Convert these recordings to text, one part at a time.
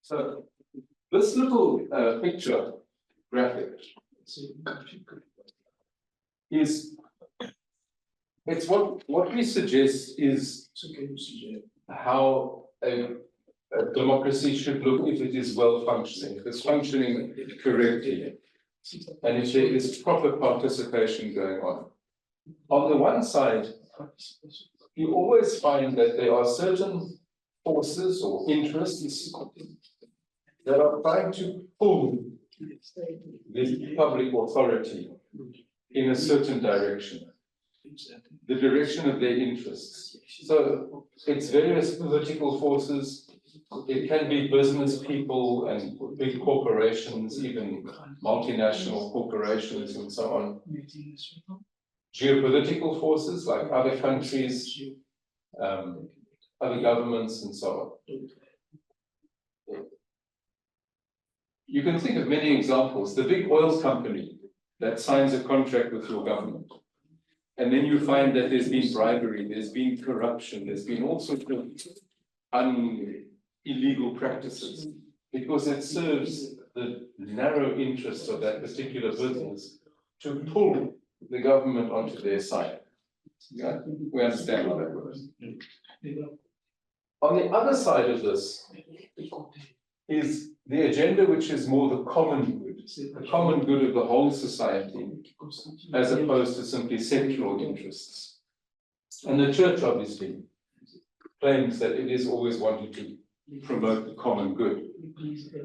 So this little picture graphic is it's what we suggest is how a democracy should look if it is well functioning, if it's functioning correctly, and if there is proper participation going on. On the one side, you always find that there are certain forces or interests that are trying to pull the public authority in a certain direction, the direction of their interests. So it's various political forces. It can be business people and big corporations, even multinational corporations and so on. Geopolitical forces like other countries, other governments and so on. You can think of many examples. The big oil company that signs a contract with your government, and then you find that there's been bribery, there's been corruption, there's been all sorts of illegal practices, because it serves the narrow interests of that particular business to pull the government onto their side. Yeah? We understand how that works. On the other side of this is the agenda which is more the common good of the whole society, as opposed to simply sectoral interests. And the church obviously claims that it is always wanting to promote the common good.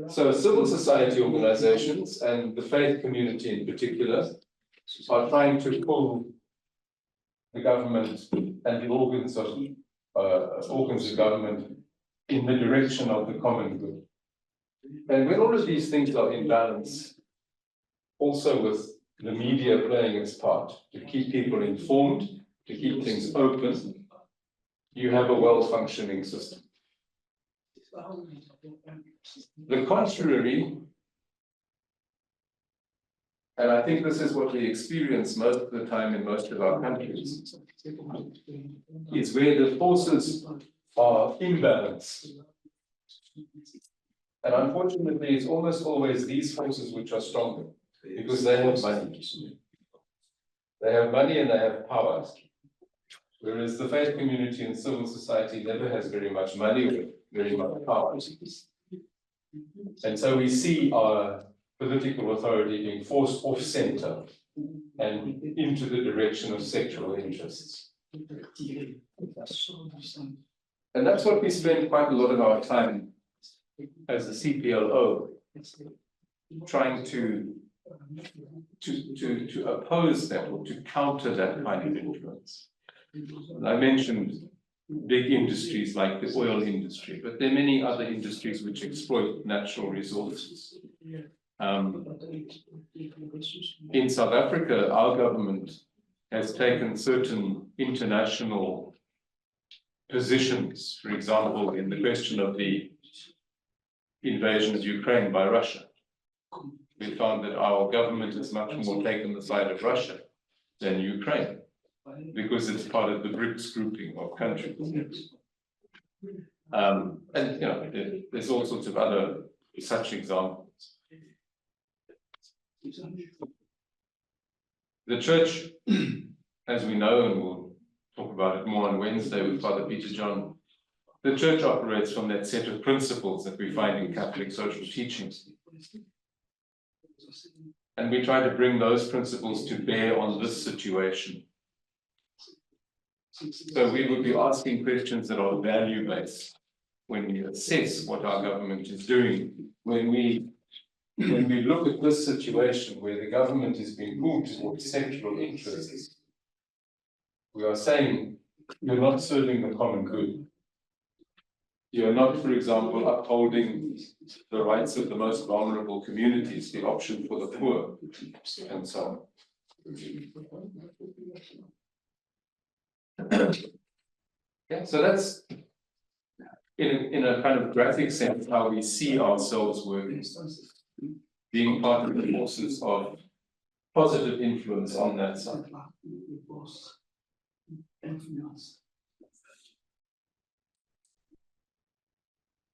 So civil society organizations and the faith community in particular are trying to pull the government and the organs of government in the direction of the common good. And when all of these things are in balance, also with the media playing its part to keep people informed, to keep things open, you have a well-functioning system. The contrary, and I think this is what we experience most of the time in most of our countries, is where the forces are imbalanced. And unfortunately, it's almost always these forces which are stronger, because they have money. They have money and they have power. Whereas the faith community and civil society never has very much money or very much power. And so we see our political authority being forced off center and into the direction of sectoral interests. And that's what we spend quite a lot of our time as a CPLO trying to oppose that or to counter that kind of influence. And I mentioned big industries like the oil industry, but there are many other industries which exploit natural resources. In South Africa, our government has taken certain international positions, for example, in the question of the invasion of Ukraine by Russia. We found that our government has much more taken the side of Russia than Ukraine, because it's part of the BRICS grouping of countries. And you know, there's all sorts of other such examples. The church, as we know, and we'll talk about it more on Wednesday with Father Peter John, the church operates from that set of principles that we find in Catholic social teachings. And we try to bring those principles to bear on this situation. So we would be asking questions that are value-based when we assess what our government is doing. When we look at this situation where the government is being pulled towards sectoral interests, we are saying you're not serving the common good. You're not, for example, upholding the rights of the most vulnerable communities, the option for the poor, and so on. Yeah, so that's in a kind of graphic sense how we see ourselves working, being part of the forces of positive influence on that side.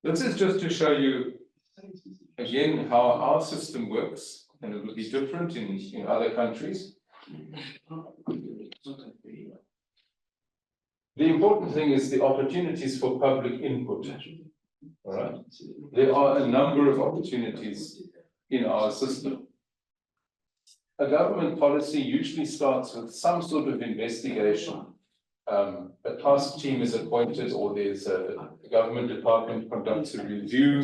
This is just to show you again, how our system works, and it will be different in other countries. The important thing is the opportunities for public input. All right. There are a number of opportunities in our system. A government policy usually starts with some sort of investigation. A task team is appointed, or there's a government department conducts a review,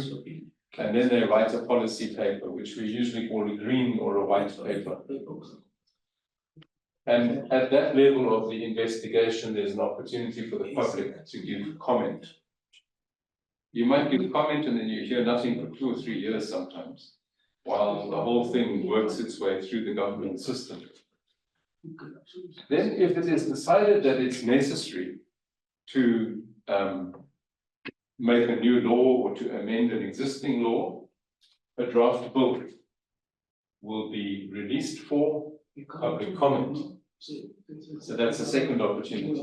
and then they write a policy paper, which we usually call a green or a white paper. And at that level of the investigation, there's an opportunity for the public to give comment. You might give comment and then you hear nothing for 2 or 3 years sometimes, while the whole thing works its way through the government system. Then if it is decided that it's necessary to make a new law or to amend an existing law, a draft bill will be released for public comment. So that's the second opportunity.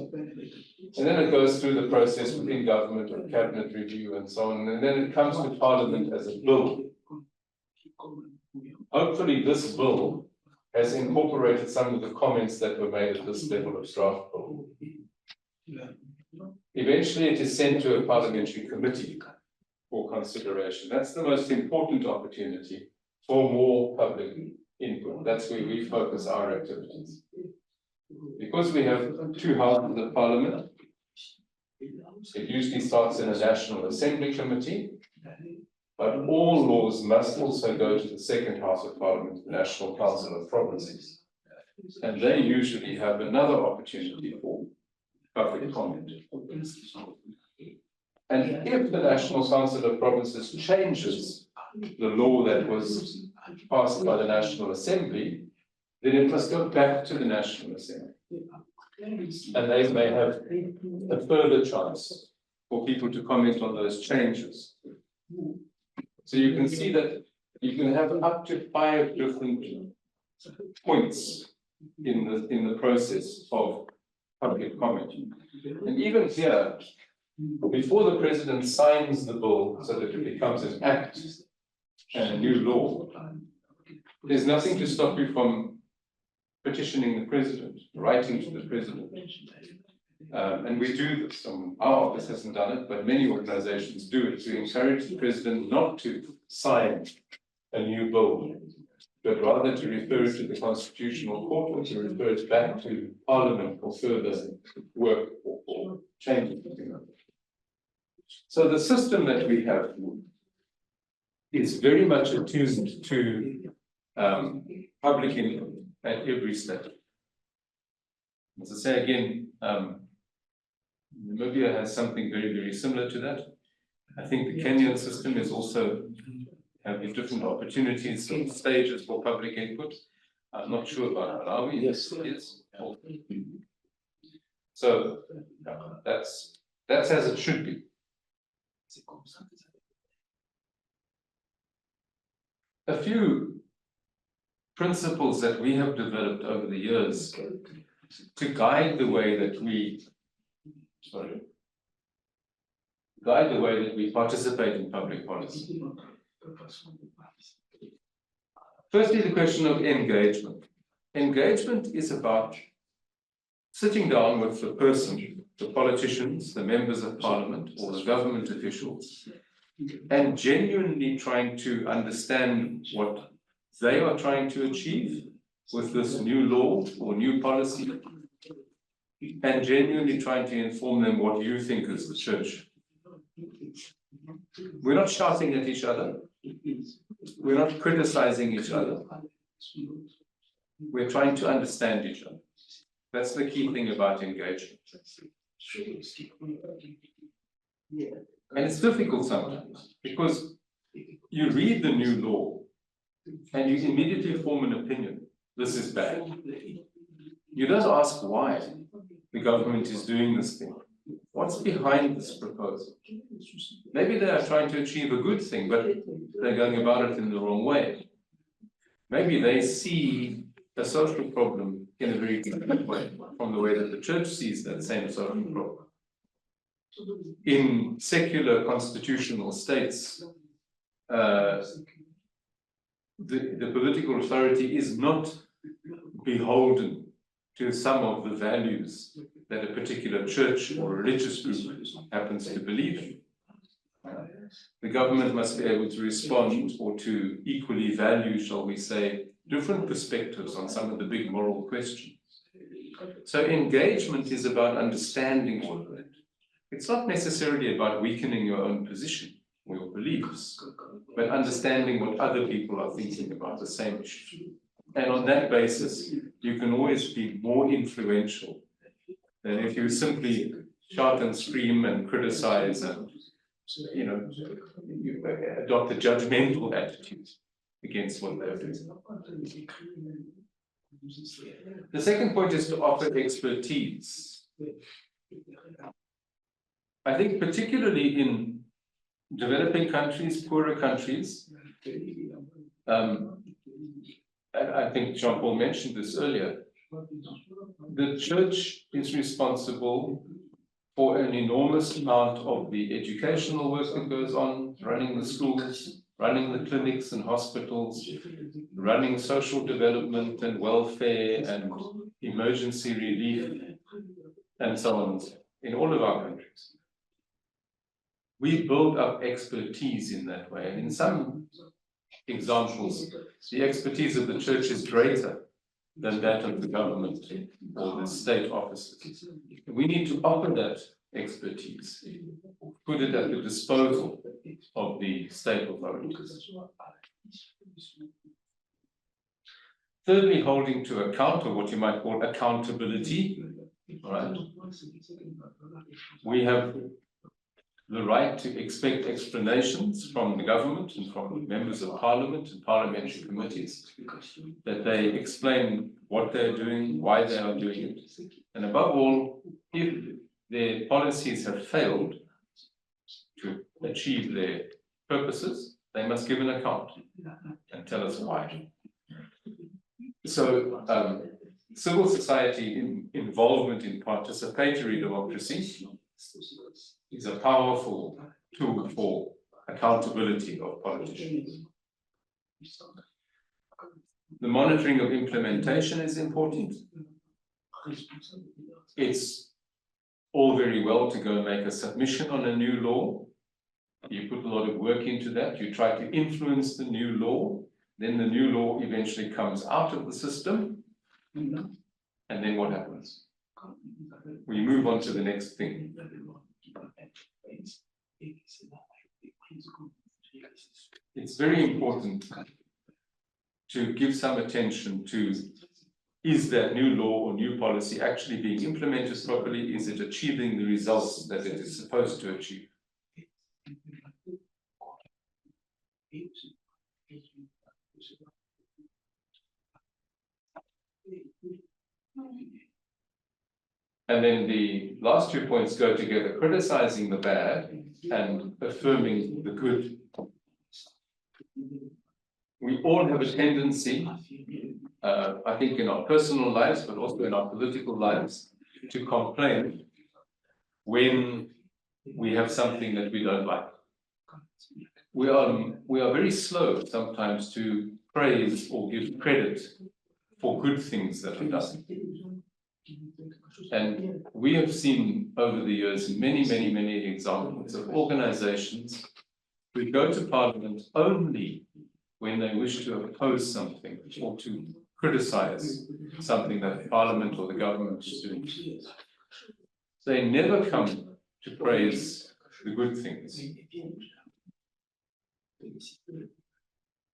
And then it goes through the process within government and cabinet review and so on, and then it comes to Parliament as a bill. Hopefully this bill has incorporated some of the comments that were made at this level of draft bill. Eventually it is sent to a parliamentary committee for consideration. That's the most important opportunity for more public input. That's where we focus our activities. Because we have 2 houses of parliament, it usually starts in a National Assembly committee, but all laws must also go to the second House of Parliament, the National Council of Provinces. And they usually have another opportunity for public comment. And if the National Council of Provinces changes the law that was passed by the National Assembly, then it must go back to the National Assembly. And they may have a further chance for people to comment on those changes. So you can see that you can have up to 5 different points in the process of public comment. And even here, before the president signs the bill so that it becomes an act and a new law, there's nothing to stop you from petitioning the president, writing to the president. And we do this. Our office hasn't done it, but many organizations do it to encourage the president not to sign a new bill, but rather to refer it to the Constitutional Court or to refer it back to Parliament for further work or changes. So the system that we have is very much attuned to public input at every step. As I say again, Namibia has something very, very similar to that. I think the Kenyan system is also having different opportunities and stages for public input. I'm not sure about Malawi. Yes, it is. So that's as it should be. A few principles that we have developed over the years to guide the way that we participate in public policy. Firstly, the question of engagement. Engagement is about sitting down with the person, the politicians, the members of parliament, or the government officials, and genuinely trying to understand what they are trying to achieve with this new law or new policy, and genuinely trying to inform them what you think as the church. We're not shouting at each other. We're not criticizing each other. We're trying to understand each other. That's the key thing about engagement. And it's difficult sometimes because you read the new law and you immediately form an opinion. This is bad. You don't ask why the government is doing this thing. What's behind this proposal? Maybe they are trying to achieve a good thing, but they're going about it in the wrong way. Maybe they see a social problem in a very different way from the way that the church sees that same social problem. In secular constitutional states, the political authority is not beholden to some of the values that a particular church or religious group happens to believe in. The government must be able to respond or to equally value, shall we say, different perspectives on some of the big moral questions. So engagement is about understanding all of that. It's not necessarily about weakening your own position or your beliefs, but understanding what other people are thinking about the same issue. And on that basis, you can always be more influential than if you simply shout and scream and criticize and, you know, you adopt a judgmental attitude against what they're doing. The second point is to offer expertise. I think particularly in developing countries, poorer countries, and I think Jean-Paul mentioned this earlier, the church is responsible for an enormous amount of the educational work that goes on, running the schools, running the clinics and hospitals, running social development and welfare and emergency relief, and so on in all of our countries. We build up expertise in that way, and in some examples, the expertise of the church is greater than that of the government or the state offices. We need to offer that expertise, put it at the disposal of the state authorities. Thirdly, holding to account, or what you might call accountability. All right. We have the right to expect explanations from the government and from members of parliament and parliamentary committees, that they explain what they're doing, why they are doing it. And above all, if their policies have failed to achieve their purposes, they must give an account and tell us why. So civil society involvement in participatory democracy is a powerful tool for accountability of politicians. The monitoring of implementation is important. It's all very well to go and make a submission on a new law. You put a lot of work into that. You try to influence the new law. Then the new law eventually comes out of the system. And then what happens? We move on to the next thing. It's very important to give some attention to, is that new law or new policy actually being implemented properly? Is it achieving the results that it is supposed to achieve? And then the last 2 points go together, criticizing the bad and affirming the good. We all have a tendency, I think in our personal lives, but also in our political lives, to complain when we have something that we don't like. We are very slow sometimes to praise or give credit for good things that are done. And we have seen over the years many, many, many examples of organizations who go to Parliament only when they wish to oppose something or to criticize something that Parliament or the government is doing. They never come to praise the good things.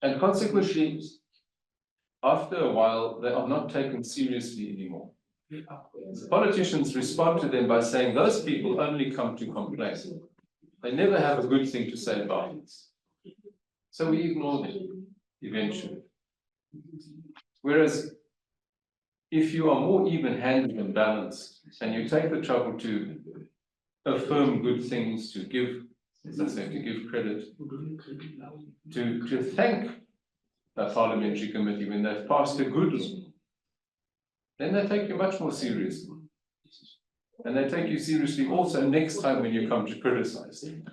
And consequently, after a while, they are not taken seriously anymore. The politicians respond to them by saying those people only come to complain. They never have a good thing to say about it. So we ignore them eventually. Whereas if you are more even-handed and balanced, and you take the trouble to affirm good things, to give, as I say, to give credit, to thank a parliamentary committee when they've passed a good law, then they take you much more seriously. And they take you seriously also next time when you come to criticize them.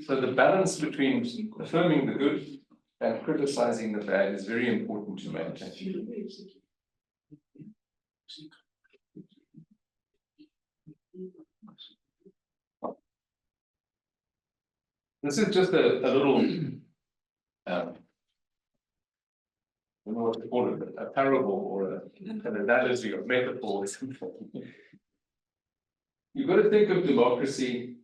So the balance between affirming the good and criticizing the bad is very important to maintain. This is just a little, I don't know what to call it, a parable or an analogy or metaphor or something. You've got to think of democracy,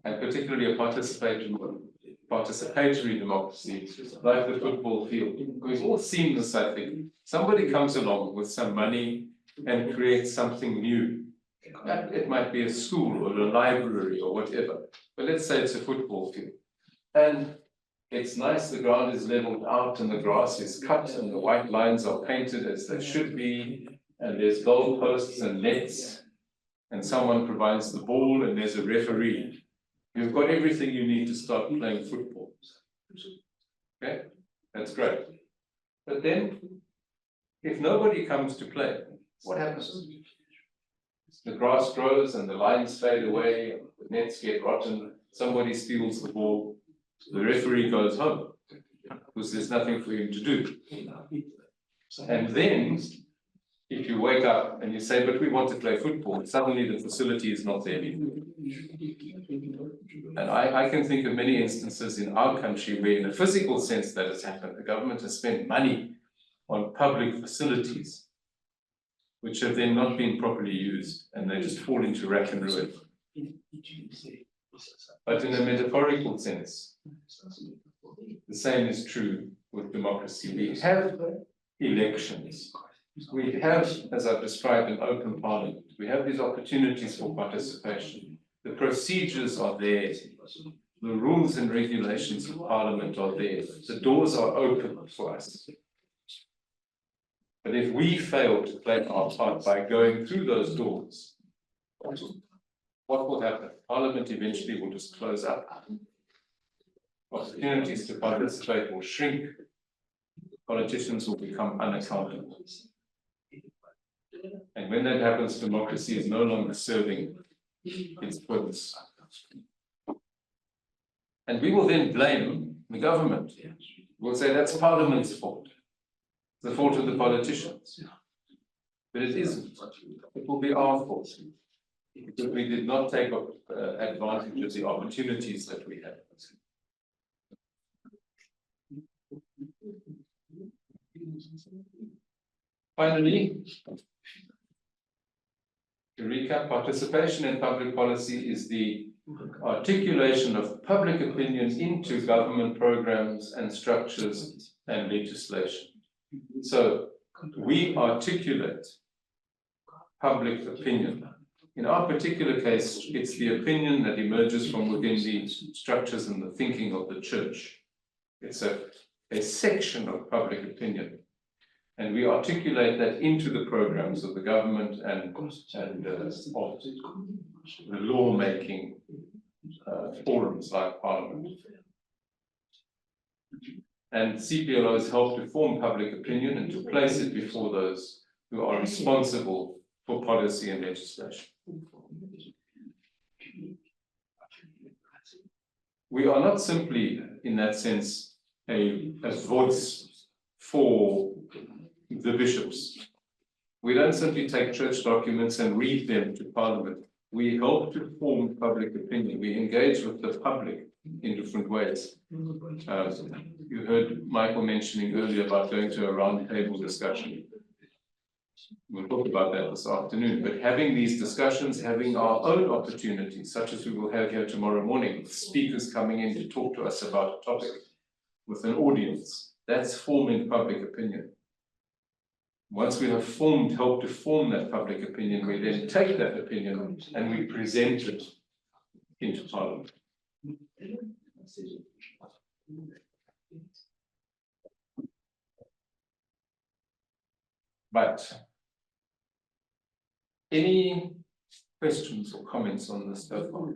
and particularly a participatory democracy, like the football field. We've all seen this, I think. Somebody comes along with some money and creates something new. It might be a school or a library or whatever, but let's say it's a football field. And it's nice, the ground is leveled out and the grass is cut and the white lines are painted as they should be, and there's goalposts and nets, and someone provides the ball and there's a referee. You've got everything you need to start playing football. Okay, that's great. But then, if nobody comes to play, what happens? The grass grows and the lines fade away, and the nets get rotten, somebody steals the ball, the referee goes home, because there's nothing for him to do. And then, if you wake up and you say, but we want to play football, suddenly the facility is not there anymore. And I can think of many instances in our country where in a physical sense that has happened. The government has spent money on public facilities, which have then not been properly used, and they just fall into rack and ruin. But in a metaphorical sense, the same is true with democracy. We have elections. We have, as I've described, an open parliament. We have these opportunities for participation. The procedures are there. The rules and regulations of parliament are there. The doors are open for us. But if we fail to play our part by going through those doors, what will happen? Parliament eventually will just close up. Opportunities to participate will shrink. Politicians will become unaccountable. And when that happens, democracy is no longer serving its purpose. And we will then blame the government. We'll say that's Parliament's fault. The fault of the politicians. But it isn't. It will be our fault. Because we did not take advantage of the opportunities that we had. Finally, to recap, participation in public policy is the articulation of public opinion into government programs and structures and legislation. So we articulate public opinion. In our particular case, it's the opinion that emerges from within the structures and the thinking of the church. It's a section of public opinion. And we articulate that into the programs of the government and of the lawmaking forums like Parliament. And CPLOs help to form public opinion and to place it before those who are responsible for policy and legislation. We are not simply, in that sense, a voice for the bishops. We don't simply take church documents and read them to Parliament. We help to form public opinion. We engage with the public in different ways. You heard Michael mentioning earlier about going to a roundtable discussion. We'll talk about that this afternoon, but having these discussions, having our own opportunities, such as we will have here tomorrow morning, with speakers coming in to talk to us about a topic with an audience, that's forming public opinion. Once we have helped to form that public opinion, we then take that opinion and we present it into Parliament. But any questions or comments on this so far?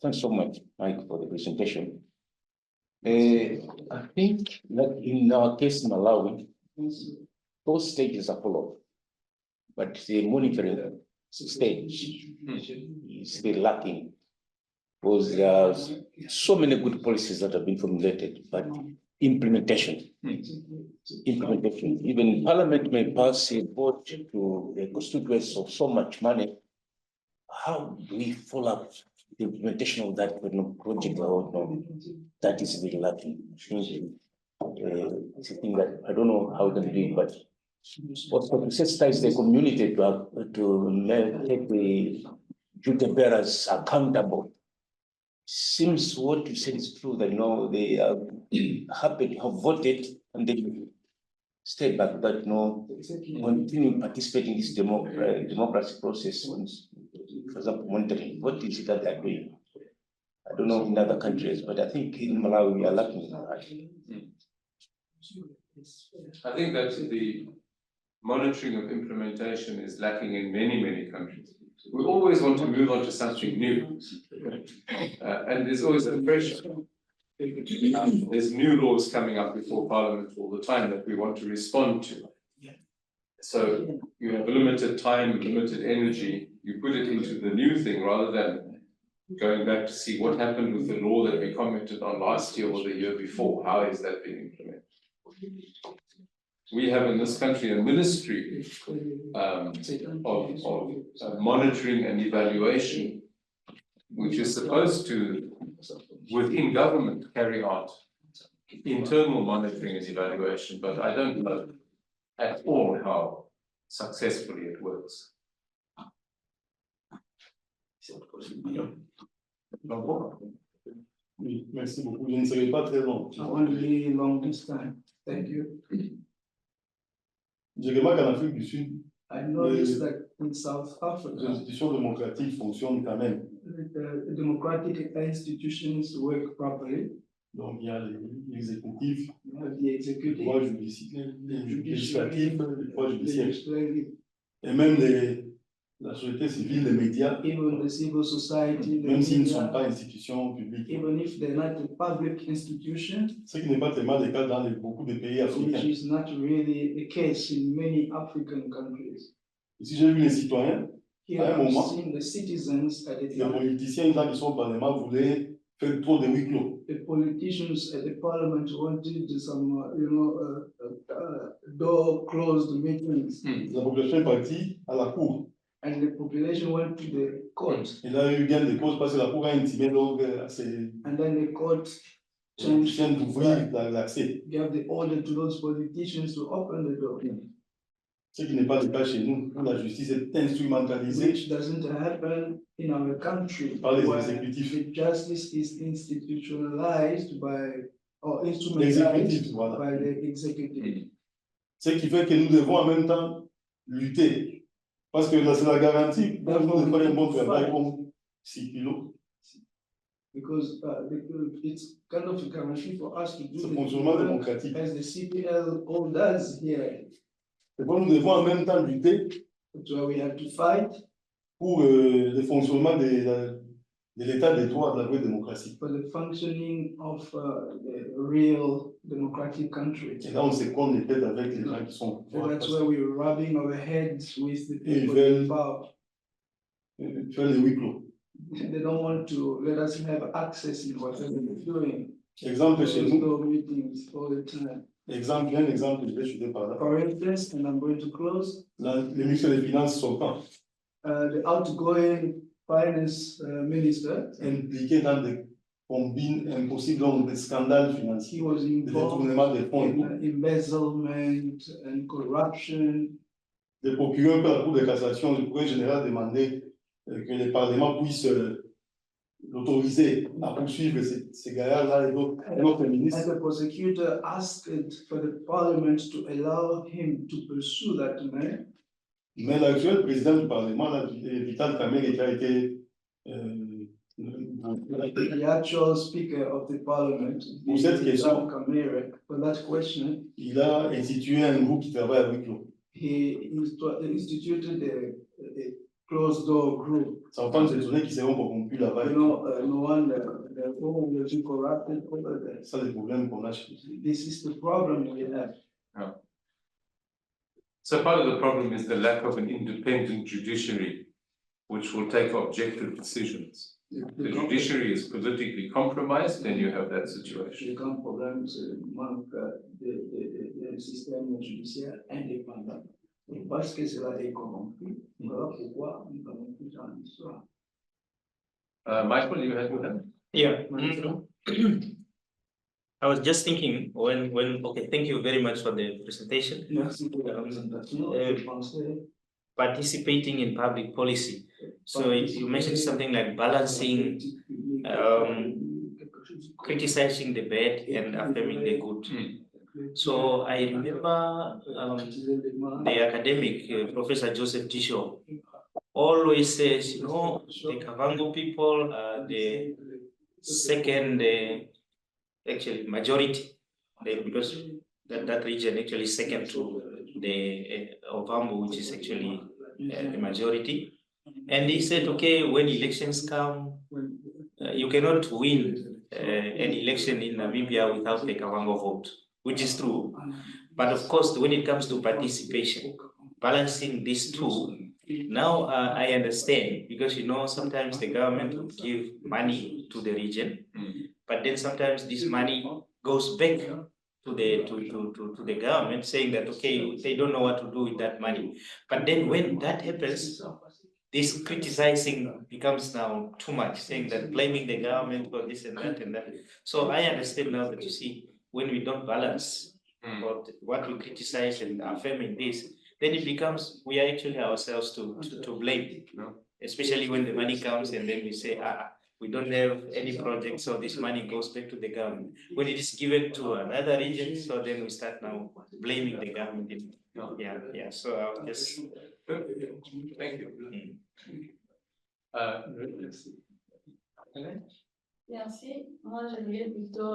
Thanks so much, Mike, for the presentation. I think that in our case in Malawi, those stages are followed, but the monitoring stage is still lacking. Because there are so many good policies that have been formulated, but implementation, even Parliament may pass a vote to a constituency of so much money. How do we follow up the implementation of that project or no? That is really lacking. It's a thing that I don't know how to do it, but also to sensitize the community to take the duty bearers accountable. Seems what you said is true, that they are happy to have voted and they stay back, but continue participating in this democracy process. For example, monitoring, what is it that they're doing? I don't know in other countries, but I think in Malawi we are lacking in that. I think that the monitoring of implementation is lacking in many, many countries. We always want to move on to something new. And there's always a pressure. There's new laws coming up before Parliament all the time that we want to respond to. So you have limited time, limited energy, you put it into the new thing rather than going back to see what happened with the law that we commented on last year or the year before. How is that being implemented? We have in this country a ministry of monitoring and evaluation, which is supposed to, within government, carry out internal monitoring and evaluation, but I don't know at all how successfully it works. Merci beaucoup. Je ne serai pas très long. I want to be long this time. Thank you. Je remarque qu'en Afrique du Sud, I noticed that in South les Africa, institutions démocratiques fonctionnent quand même. the democratic institutions work properly. Donc, il y a l'exécutif, You have the le executive, pouvoir législatif, le pouvoir the judiciaire, legislative, et même la société civile, les médias, even the civil society, the même s'ils ne sont media, pas institutions publiques. even if they're not a public institution, Ce qui n'est pas tellement le cas dans beaucoup de pays which africains. is not really the case in many African countries. Ici, j'ai vu les citoyens, Here À un I'm moment, seeing the citizens at the les time. politiciens, quand ils sont au Parlement, voulaient faire trop de huis clos. The politicians at the parliament wanted some, door closed meetings, La population est partie à la cour. and the population went to the court, Il a eu gain de cause parce que la cour a intimé donc à ses and then the court politiciens changed, d'ouvrir l'accès. gave the order to those politicians to open the door, Ce qui n'est pas le cas chez nous, où la justice est instrumentalisée which doesn't happen in our country, par les where exécutifs. the justice is institutionalized by, or L'exécutif, instrumentalized voilà. by the executive. Ce qui fait que nous devons en même temps lutter. Parce que là, c'est la garantie pour nous de faire un bon travail comme 6 kilos. Because it's kind of a guarantee for us to do Ce the fonctionnement work démocratique. as the CPL all does here. Et bon, nous devons en même temps lutter That's why we have to fight pour le fonctionnement de l'état des droits de la vraie démocratie. for the functioning of the real democratic country. Et là, on se compte les têtes avec les gens qui sont au So pouvoir. that's why we're rubbing our heads with the Et ils people veulent in power. faire les huis clos. They don't want to let us have access in whatever we're doing. Exemple chez Those nous, go meetings all the time. exemple, un exemple, je vais chuter par là. For instance, and I'm going to close, Le ministre des Finances sortant, the outgoing finance minister, impliqué dans des combines impossibles, donc des scandales financiers, he was des involved détournements de fonds et tout. in embezzlement and corruption. Le procureur de la Cour de cassation, le procureur général demandait que le Parlement puisse l'autoriser à poursuivre ces gars-là et d'autres And ministres. the prosecutor asked for the parliament to allow him to pursue that man. Mais l'actuel président du Parlement, là, Vital Kamerhe, qui a été The actual speaker of the parliament, Pour cette question, Kamere, for that question, il a institué un groupe qui travaille avec nous. he instituted a closed door group. Ça entend s'étonner qu'ils seront corrompus là-bas. No wonder the woman was corrupted over there. C'est ça le problème qu'on a chez nous. This is the problem we have. So part of the problem is the lack of an independent judiciary, which will take objective decisions. If the judiciary is politically compromised, then you have that situation. Le grand problème, c'est le manque de système judiciaire indépendant. Et parce que cela est corrompu, voilà pourquoi nous avons plus dans l'histoire. Michael, you had your hand? Yeah. I was just thinking okay, thank you very much for the presentation. Merci pour la présentation. Je pensais Participating in public policy. So you mentioned something like balancing, criticizing the bad and affirming the good. So I remember the academic, Professor Joseph Tisho, always says, you know, the Kavango people are the second, actually majority, because that region actually second to the Ovambo, which is actually the majority. And he said, okay, when elections come, you cannot win an election in Namibia without the Kavango vote, which is true. But of course, when it comes to participation, balancing these two, now I understand, because you know, sometimes the government will give money to the region, but then sometimes this money goes back to the government, saying that, okay, they don't know what to do with that money. But then when that happens, this criticizing becomes now too much, saying that blaming the government for this and that and that. So I understand now that, you see, when we don't balance what we criticize and affirming this, then it becomes we are actually ourselves to blame, especially when the money comes and then we say, we don't have any project, so this money goes back to the government. When it is given to another region, so then we start now blaming the government. Yeah. So I'll just. Thank you. Merci. Moi, j'aimerais plutôt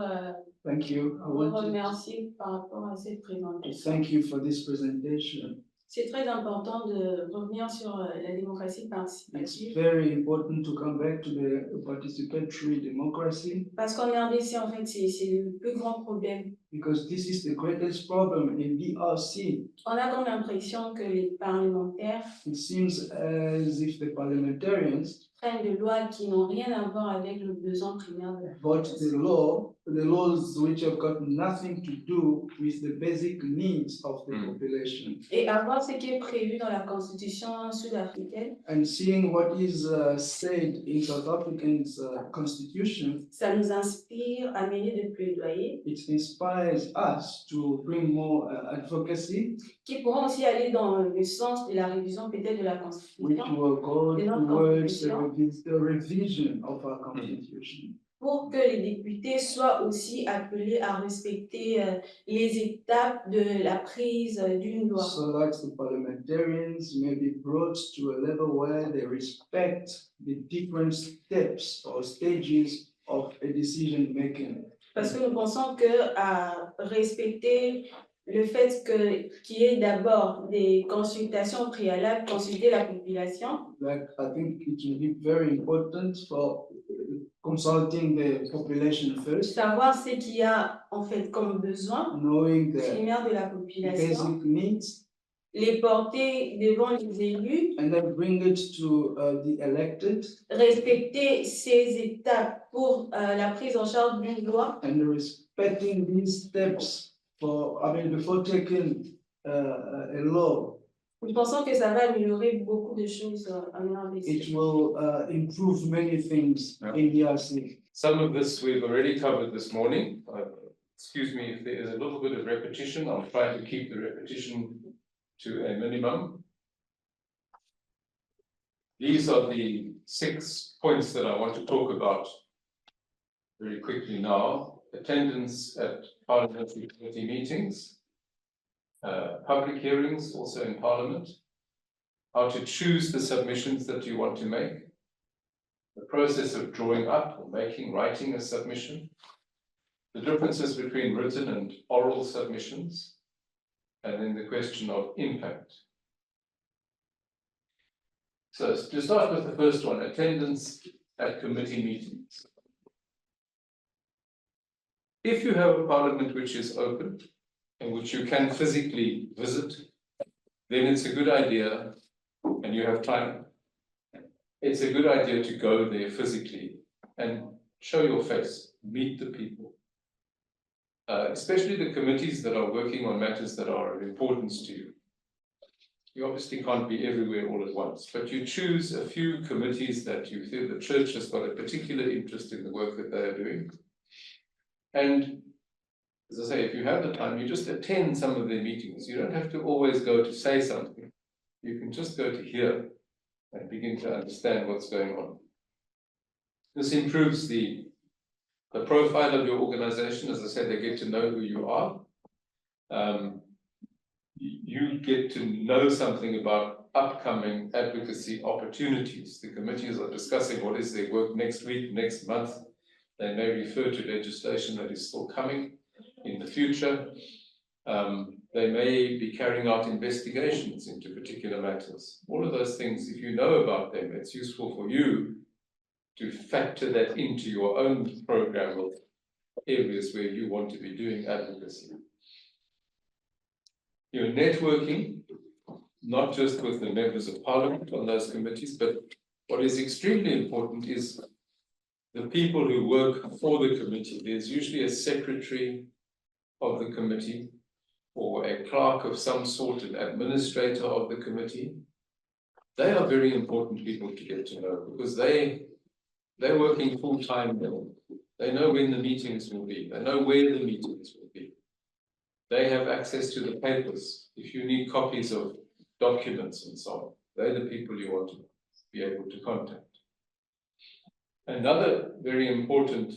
Thank you. I vous want to remercier par rapport à cette présentation. thank you for this presentation. C'est très important de revenir sur la démocratie It's participative very important to come back to the participatory democracy parce qu'en RDC, en fait, c'est le plus grand problème. because this is the greatest problem in DRC. On a comme l'impression que les parlementaires It seems as if the parliamentarians prennent des lois qui n'ont rien à voir avec le besoin primaire de la vote population. the laws which have got nothing to do with the basic needs of the population. Et à voir ce qui est prévu dans la constitution sud-africaine, And seeing what is said in South African's constitution, ça nous inspire à mener des plaidoyers it inspires us to bring more advocacy, qui pourront aussi aller dans le sens de la révision peut-être de la which constitution will go de notre towards constitution, the revision of our constitution. pour que les députés soient aussi appelés à respecter les étapes de la prise d'une loi. So that the parliamentarians may be brought to a level where they respect the different steps or stages of a decision making. Parce que nous pensons que à respecter le fait qu'il y ait d'abord des consultations préalables, consulter la population, Like, I think it will be very important for consulting the population first, savoir ce qu'il y a en fait comme besoin knowing the primaire de la population, basic needs, les porter devant les élus, and then bring it to the elected, respecter ces étapes pour la prise en charge d'une loi, and respecting these steps before taking a law. nous pensons que ça va améliorer beaucoup de choses en RDC. It will improve many things in DRC. Some of this we've already covered this morning. Excuse me if there is a little bit of repetition. I'll try to keep the repetition to a minimum. These are the 6 points that I want to talk about very quickly now. Attendance at parliamentary committee meetings, public hearings also in Parliament, how to choose the submissions that you want to make, the process of drawing up or writing a submission, the differences between written and oral submissions, and then the question of impact. So to start with the first one, attendance at committee meetings. If you have a parliament which is open and which you can physically visit, then it's a good idea, and you have time, it's a good idea to go there physically and show your face, meet the people. Especially the committees that are working on matters that are of importance to you. You obviously can't be everywhere all at once, but you choose a few committees that you feel the church has got a particular interest in the work that they are doing. And as I say, if you have the time, you just attend some of their meetings. You don't have to always go to say something. You can just go to hear and begin to understand what's going on. This improves the profile of your organization. As I said, they get to know who you are. You get to know something about upcoming advocacy opportunities. The committees are discussing what is their work next week, next month. They may refer to legislation that is still coming in the future. They may be carrying out investigations into particular matters. All of those things, if you know about them, it's useful for you to factor that into your own program of areas where you want to be doing advocacy. You're networking, not just with the members of parliament on those committees, but what is extremely important is the people who work for the committee. There's usually a secretary of the committee or a clerk of some sort, an administrator of the committee. They are very important people to get to know because they're working full time there. They know when the meetings will be. They know where the meetings will be. They have access to the papers. If you need copies of documents and so on, they're the people you want to be able to contact. Another very important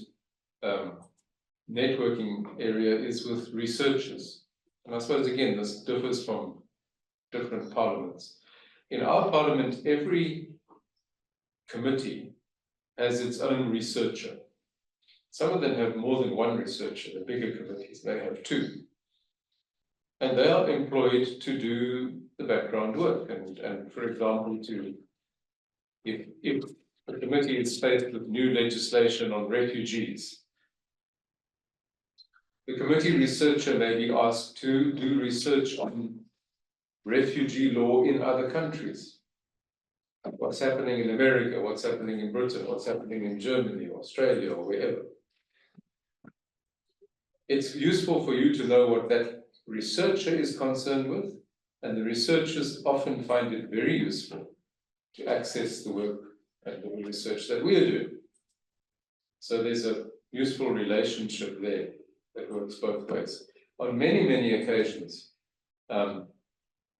networking area is with researchers. And I suppose, again, this differs from different parliaments. In our parliament, every committee has its own researcher. Some of them have more than one researcher. The bigger committees may have two. And they are employed to do the background work. And for example, if the committee is faced with new legislation on refugees, the committee researcher may be asked to do research on refugee law in other countries. What's happening in America, what's happening in Britain, what's happening in Germany, or Australia, or wherever. It's useful for you to know what that researcher is concerned with, and the researchers often find it very useful to access the work and the research that we are doing. So there's a useful relationship there that works both ways. On many, many occasions,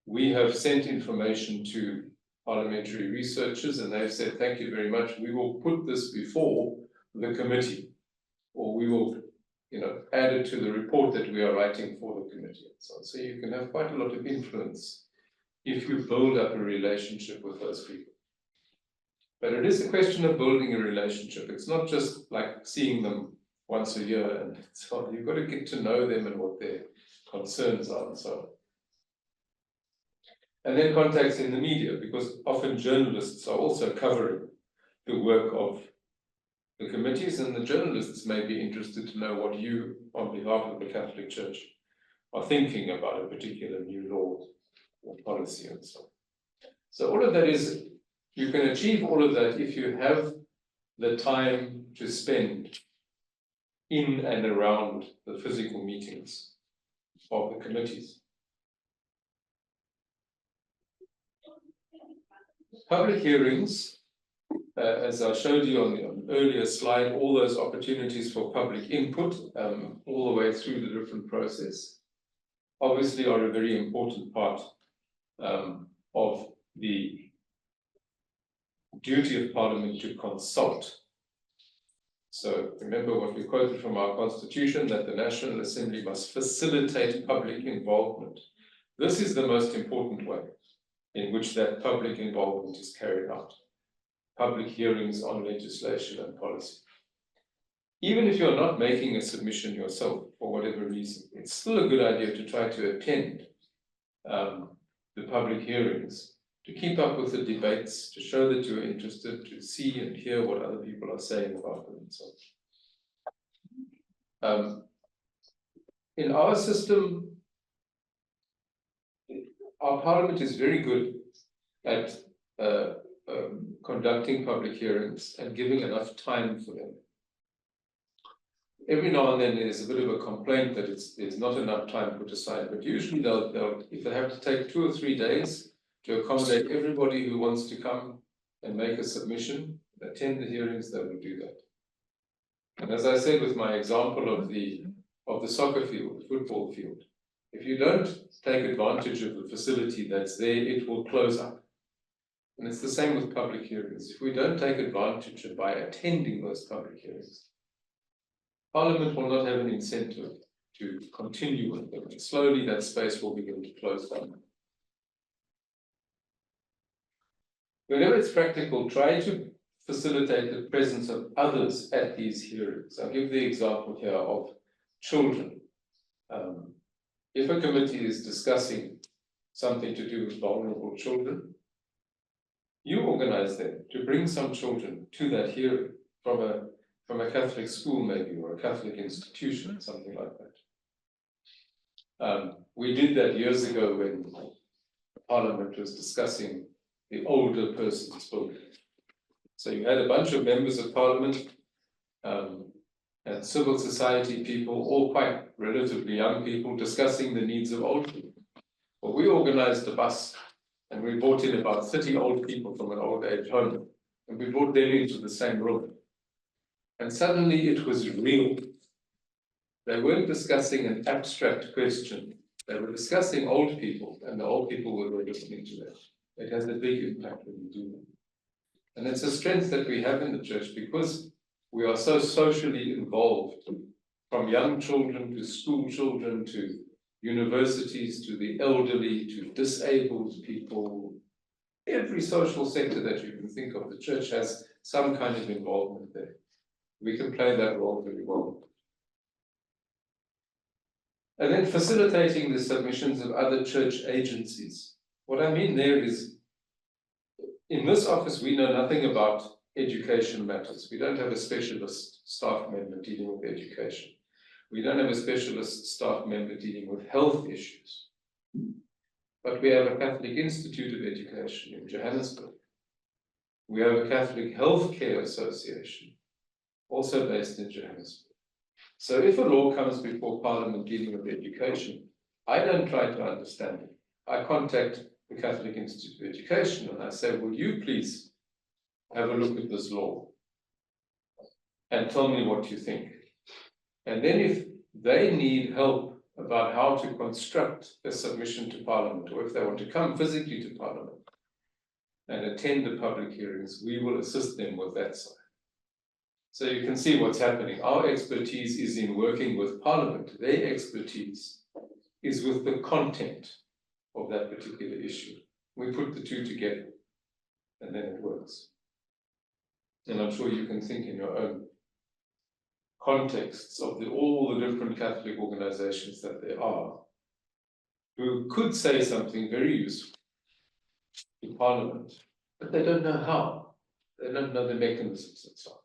we have sent information to parliamentary researchers and they've said, thank you very much, we will put this before the committee, or we will add it to the report that we are writing for the committee and so on. So you can have quite a lot of influence if you build up a relationship with those people. But it is a question of building a relationship. It's not just like seeing them once a year and so on. You've got to get to know them and what their concerns are and so on. And then contacts in the media, because often journalists are also covering the work of the committees, and the journalists may be interested to know what you, on behalf of the Catholic Church, are thinking about a particular new law or policy and so on. So all of that is, you can achieve all of that if you have the time to spend in and around the physical meetings of the committees. Public hearings, as I showed you on the earlier slide, all those opportunities for public input all the way through the different process, obviously are a very important part of the duty of Parliament to consult. So remember what we quoted from our Constitution, that the National Assembly must facilitate public involvement. This is the most important way in which that public involvement is carried out. Public hearings on legislation and policy. Even if you're not making a submission yourself, for whatever reason, it's still a good idea to try to attend the public hearings, to keep up with the debates, to show that you're interested, to see and hear what other people are saying about them and so on. In our system, our Parliament is very good at conducting public hearings and giving enough time for them. Every now and then there's a bit of a complaint that there's not enough time put aside, but usually they'll if they have to take 2 or 3 days to accommodate everybody who wants to come and make a submission, attend the hearings, they will do that. And as I said with my example of the soccer field, the football field, if you don't take advantage of the facility that's there, it will close up. And it's the same with public hearings. If we don't take advantage of by attending those public hearings, Parliament will not have an incentive to continue with them. And slowly that space will begin to close down. Whenever it's practical, try to facilitate the presence of others at these hearings. I'll give the example here of children. If a committee is discussing something to do with vulnerable children, you organize them to bring some children to that hearing from a Catholic school maybe, or a Catholic institution, something like that. We did that years ago when Parliament was discussing the older person's bill. So you had a bunch of members of Parliament and civil society people, all quite relatively young people, discussing the needs of old people. Well, we organized a bus and we brought in about 30 old people from an old age home, and we brought them into the same room. And suddenly it was real. They weren't discussing an abstract question. They were discussing old people, and the old people were listening to them. It has a big impact when you do that. And it's a strength that we have in the church because we are so socially involved, from young children to school children to universities to the elderly to disabled people. Every social sector that you can think of, the church has some kind of involvement there. We can play that role very well. And then facilitating the submissions of other church agencies. What I mean there is, in this office, we know nothing about education matters. We don't have a specialist staff member dealing with education. We don't have a specialist staff member dealing with health issues. But we have a Catholic Institute of Education in Johannesburg. We have a Catholic Healthcare Association, also based in Johannesburg. So if a law comes before Parliament dealing with education, I don't try to understand it. I contact the Catholic Institute of Education and I say, will you please have a look at this law and tell me what you think? And then if they need help about how to construct a submission to Parliament, or if they want to come physically to Parliament and attend the public hearings, we will assist them with that side. So you can see what's happening. Our expertise is in working with Parliament. Their expertise is with the content of that particular issue. We put the two together and then it works. And I'm sure you can think in your own contexts of all the different Catholic organizations that there are, who could say something very useful to Parliament, but they don't know how. They don't know the mechanisms and so on.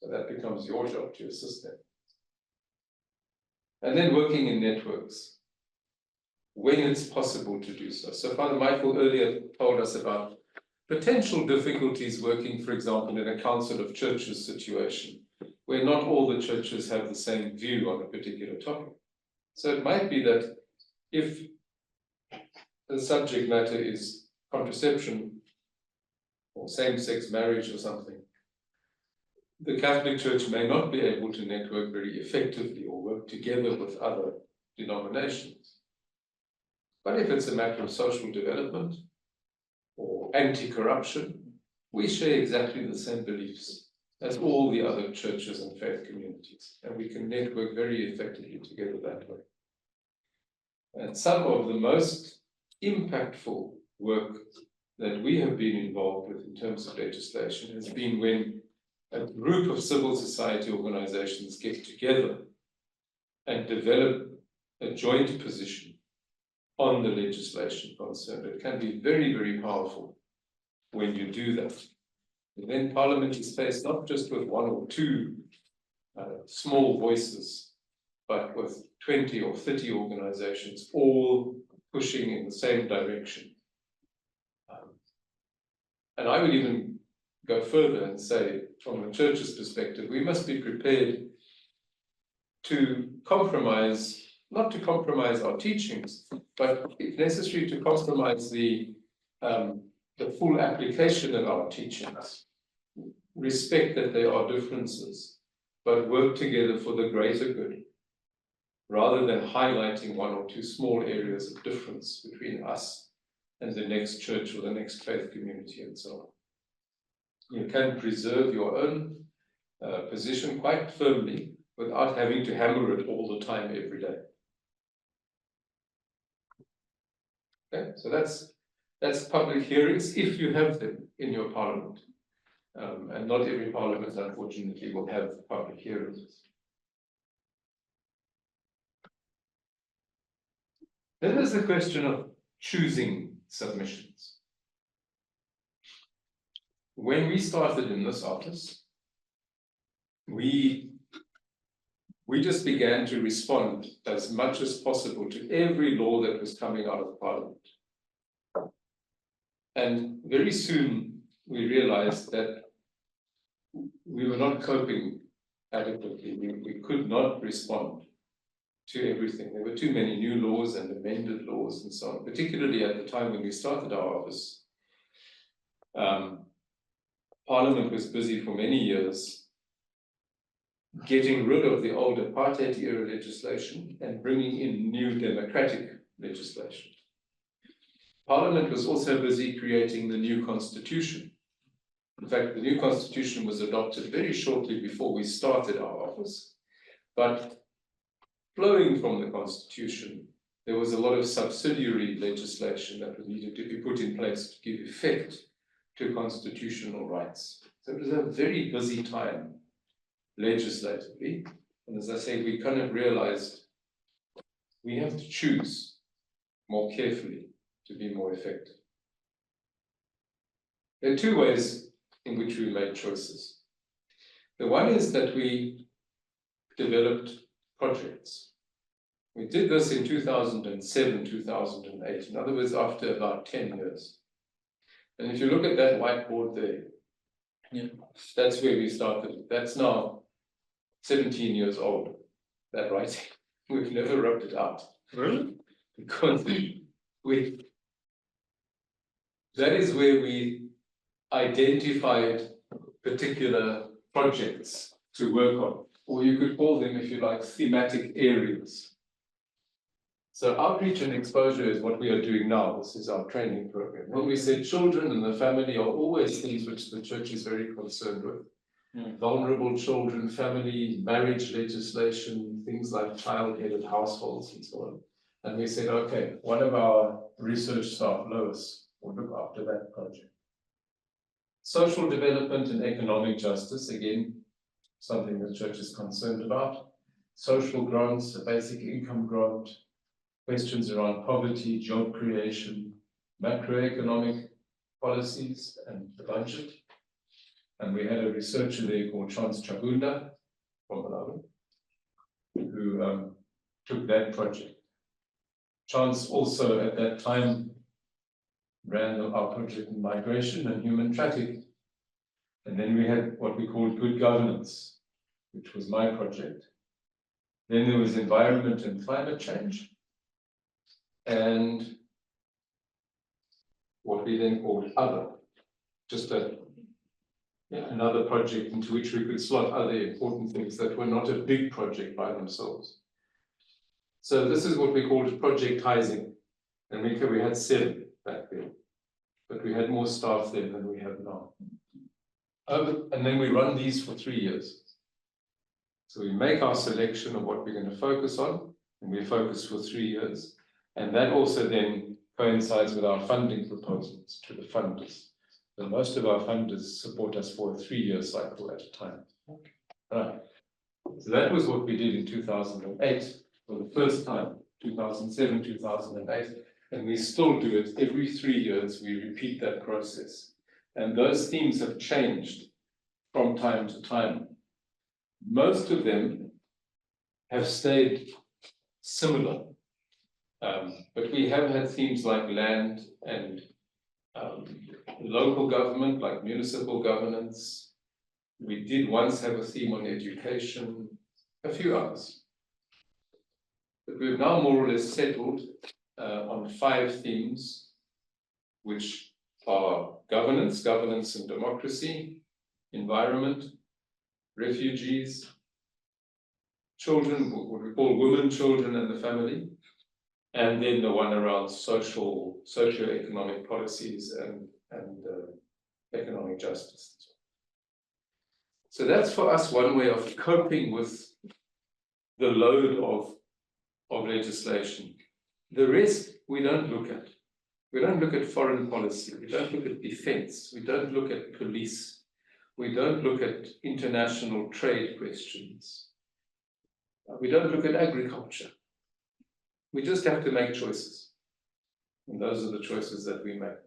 So that becomes your job to assist them. And then working in networks, when it's possible to do so. So Father Michael earlier told us about potential difficulties working, for example, in a council of churches situation, where not all the churches have the same view on a particular topic. So it might be that if the subject matter is contraception or same-sex marriage or something, the Catholic Church may not be able to network very effectively or work together with other denominations. But if it's a matter of social development or anti-corruption, we share exactly the same beliefs as all the other churches and faith communities, and we can network very effectively together that way. And some of the most impactful work that we have been involved with in terms of legislation has been when a group of civil society organizations get together and develop a joint position on the legislation concerned. It can be very, very powerful when you do that. And then Parliament is faced not just with one or two small voices, but with 20 or 30 organizations all pushing in the same direction. And I would even go further and say, from the church's perspective, we must be prepared to compromise, not to compromise our teachings, but if necessary, to compromise the full application of our teachings. Respect that there are differences, but work together for the greater good, rather than highlighting one or two small areas of difference between us and the next church or the next faith community and so on. You can preserve your own position quite firmly without having to hammer it all the time every day. Okay, so that's public hearings if you have them in your parliament. And not every parliament, unfortunately, will have public hearings. Then there's the question of choosing submissions. When we started in this office, we just began to respond as much as possible to every law that was coming out of Parliament. And very soon we realized that we were not coping adequately. We could not respond to everything. There were too many new laws and amended laws and so on, particularly at the time when we started our office. Parliament was busy for many years getting rid of the old apartheid era legislation and bringing in new democratic legislation. Parliament was also busy creating the new constitution. In fact, the new constitution was adopted very shortly before we started our office, but flowing from the constitution, there was a lot of subsidiary legislation that needed to be put in place to give effect to constitutional rights. So it was a very busy time legislatively. And as I say, we kind of realized we have to choose more carefully to be more effective. There are two ways in which we made choices. The one is that we developed projects. We did this in 2007, 2008, in other words, after about 10 years. And if you look at that whiteboard there, yeah, that's where we started. That's now 17 years old, that writing. We've never rubbed it out. Really? Because that is where we identified particular projects to work on, or you could call them, if you like, thematic areas. So outreach and exposure is what we are doing now. This is our training program. When we say children and the family are always things which the church is very concerned with. Vulnerable children, family, marriage legislation, things like child-headed households and so on. And we said, okay, one of our research staff, Lois, will look after that project. Social development and economic justice, again, something the church is concerned about. Social grants, a basic income grant, questions around poverty, job creation, macroeconomic policies, and the budget. And we had a researcher there called Chance Chabunda from Malawi, who took that project. Chance also at that time ran our project in migration and human trafficking. And then we had what we called good governance, which was my project. Then there was environment and climate change, and what we then called other, just another project into which we could slot other important things that were not a big project by themselves. So this is what we called projectizing, and we had 7 back then, but we had more staff then than we have now. And then we run these for 3 years. So we make our selection of what we're going to focus on, and we focus for 3 years. And that also then coincides with our funding proposals to the funders. So most of our funders support us for a 3-year cycle at a time. Right. So that was what we did in 2008 for the first time, 2007, 2008. And we still do it every 3 years. We repeat that process. And those themes have changed from time to time. Most of them have stayed similar. But we have had themes like land and local government, like municipal governance. We did once have a theme on education, a few others. But we've now more or less settled on 5 themes, which are governance and democracy, environment, refugees, children, what we call women, children, and the family, and then the one around socio-economic policies and economic justice. So that's for us one way of coping with the load of legislation. The rest we don't look at. We don't look at foreign policy, we don't look at defense, we don't look at police, we don't look at international trade questions. We don't look at agriculture. We just have to make choices. And those are the choices that we make.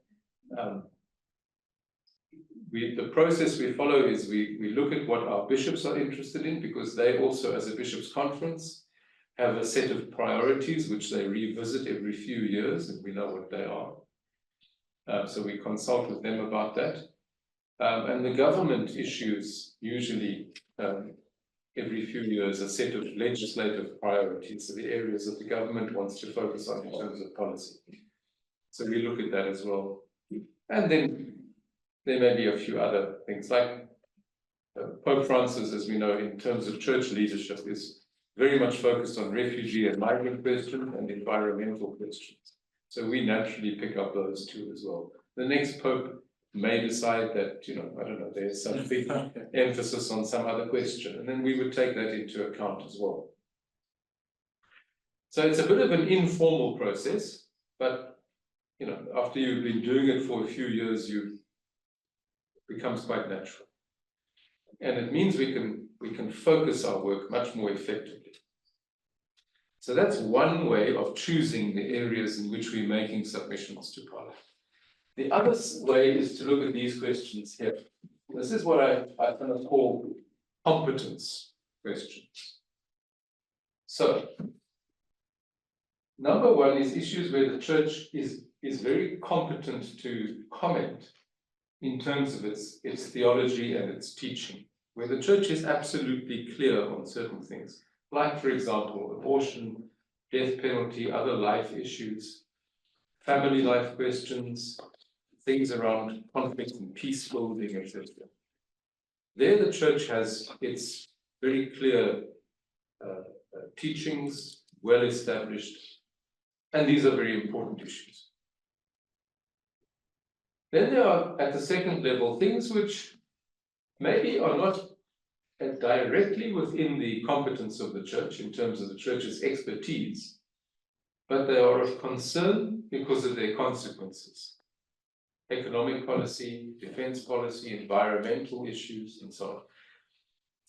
The process we follow is we look at what our bishops are interested in, because they also, as a bishops' conference, have a set of priorities which they revisit every few years, and we know what they are. So we consult with them about that. And the government issues usually every few years a set of legislative priorities, so the areas that the government wants to focus on in terms of policy. So we look at that as well. And then there may be a few other things, like Pope Francis, as we know, in terms of church leadership, is very much focused on refugee and migrant questions and environmental questions. So we naturally pick up those two as well. The next Pope may decide that, I don't know, there's some big emphasis on some other question, and then we would take that into account as well. So it's a bit of an informal process, but after you've been doing it for a few years, it becomes quite natural. And it means we can focus our work much more effectively. So that's one way of choosing the areas in which we're making submissions to Parliament. The other way is to look at these questions here. This is what I kind of call competence questions. So, number one is issues where the church is very competent to comment in terms of its theology and its teaching, where the church is absolutely clear on certain things, like, for example, abortion, death penalty, other life issues, family life questions, things around conflict and peace building, etc. There the church has its very clear teachings, well established, and these are very important issues. Then there are, at the second level, things which maybe are not directly within the competence of the church in terms of the church's expertise, but they are of concern because of their consequences. Economic policy, defense policy, environmental issues, and so on.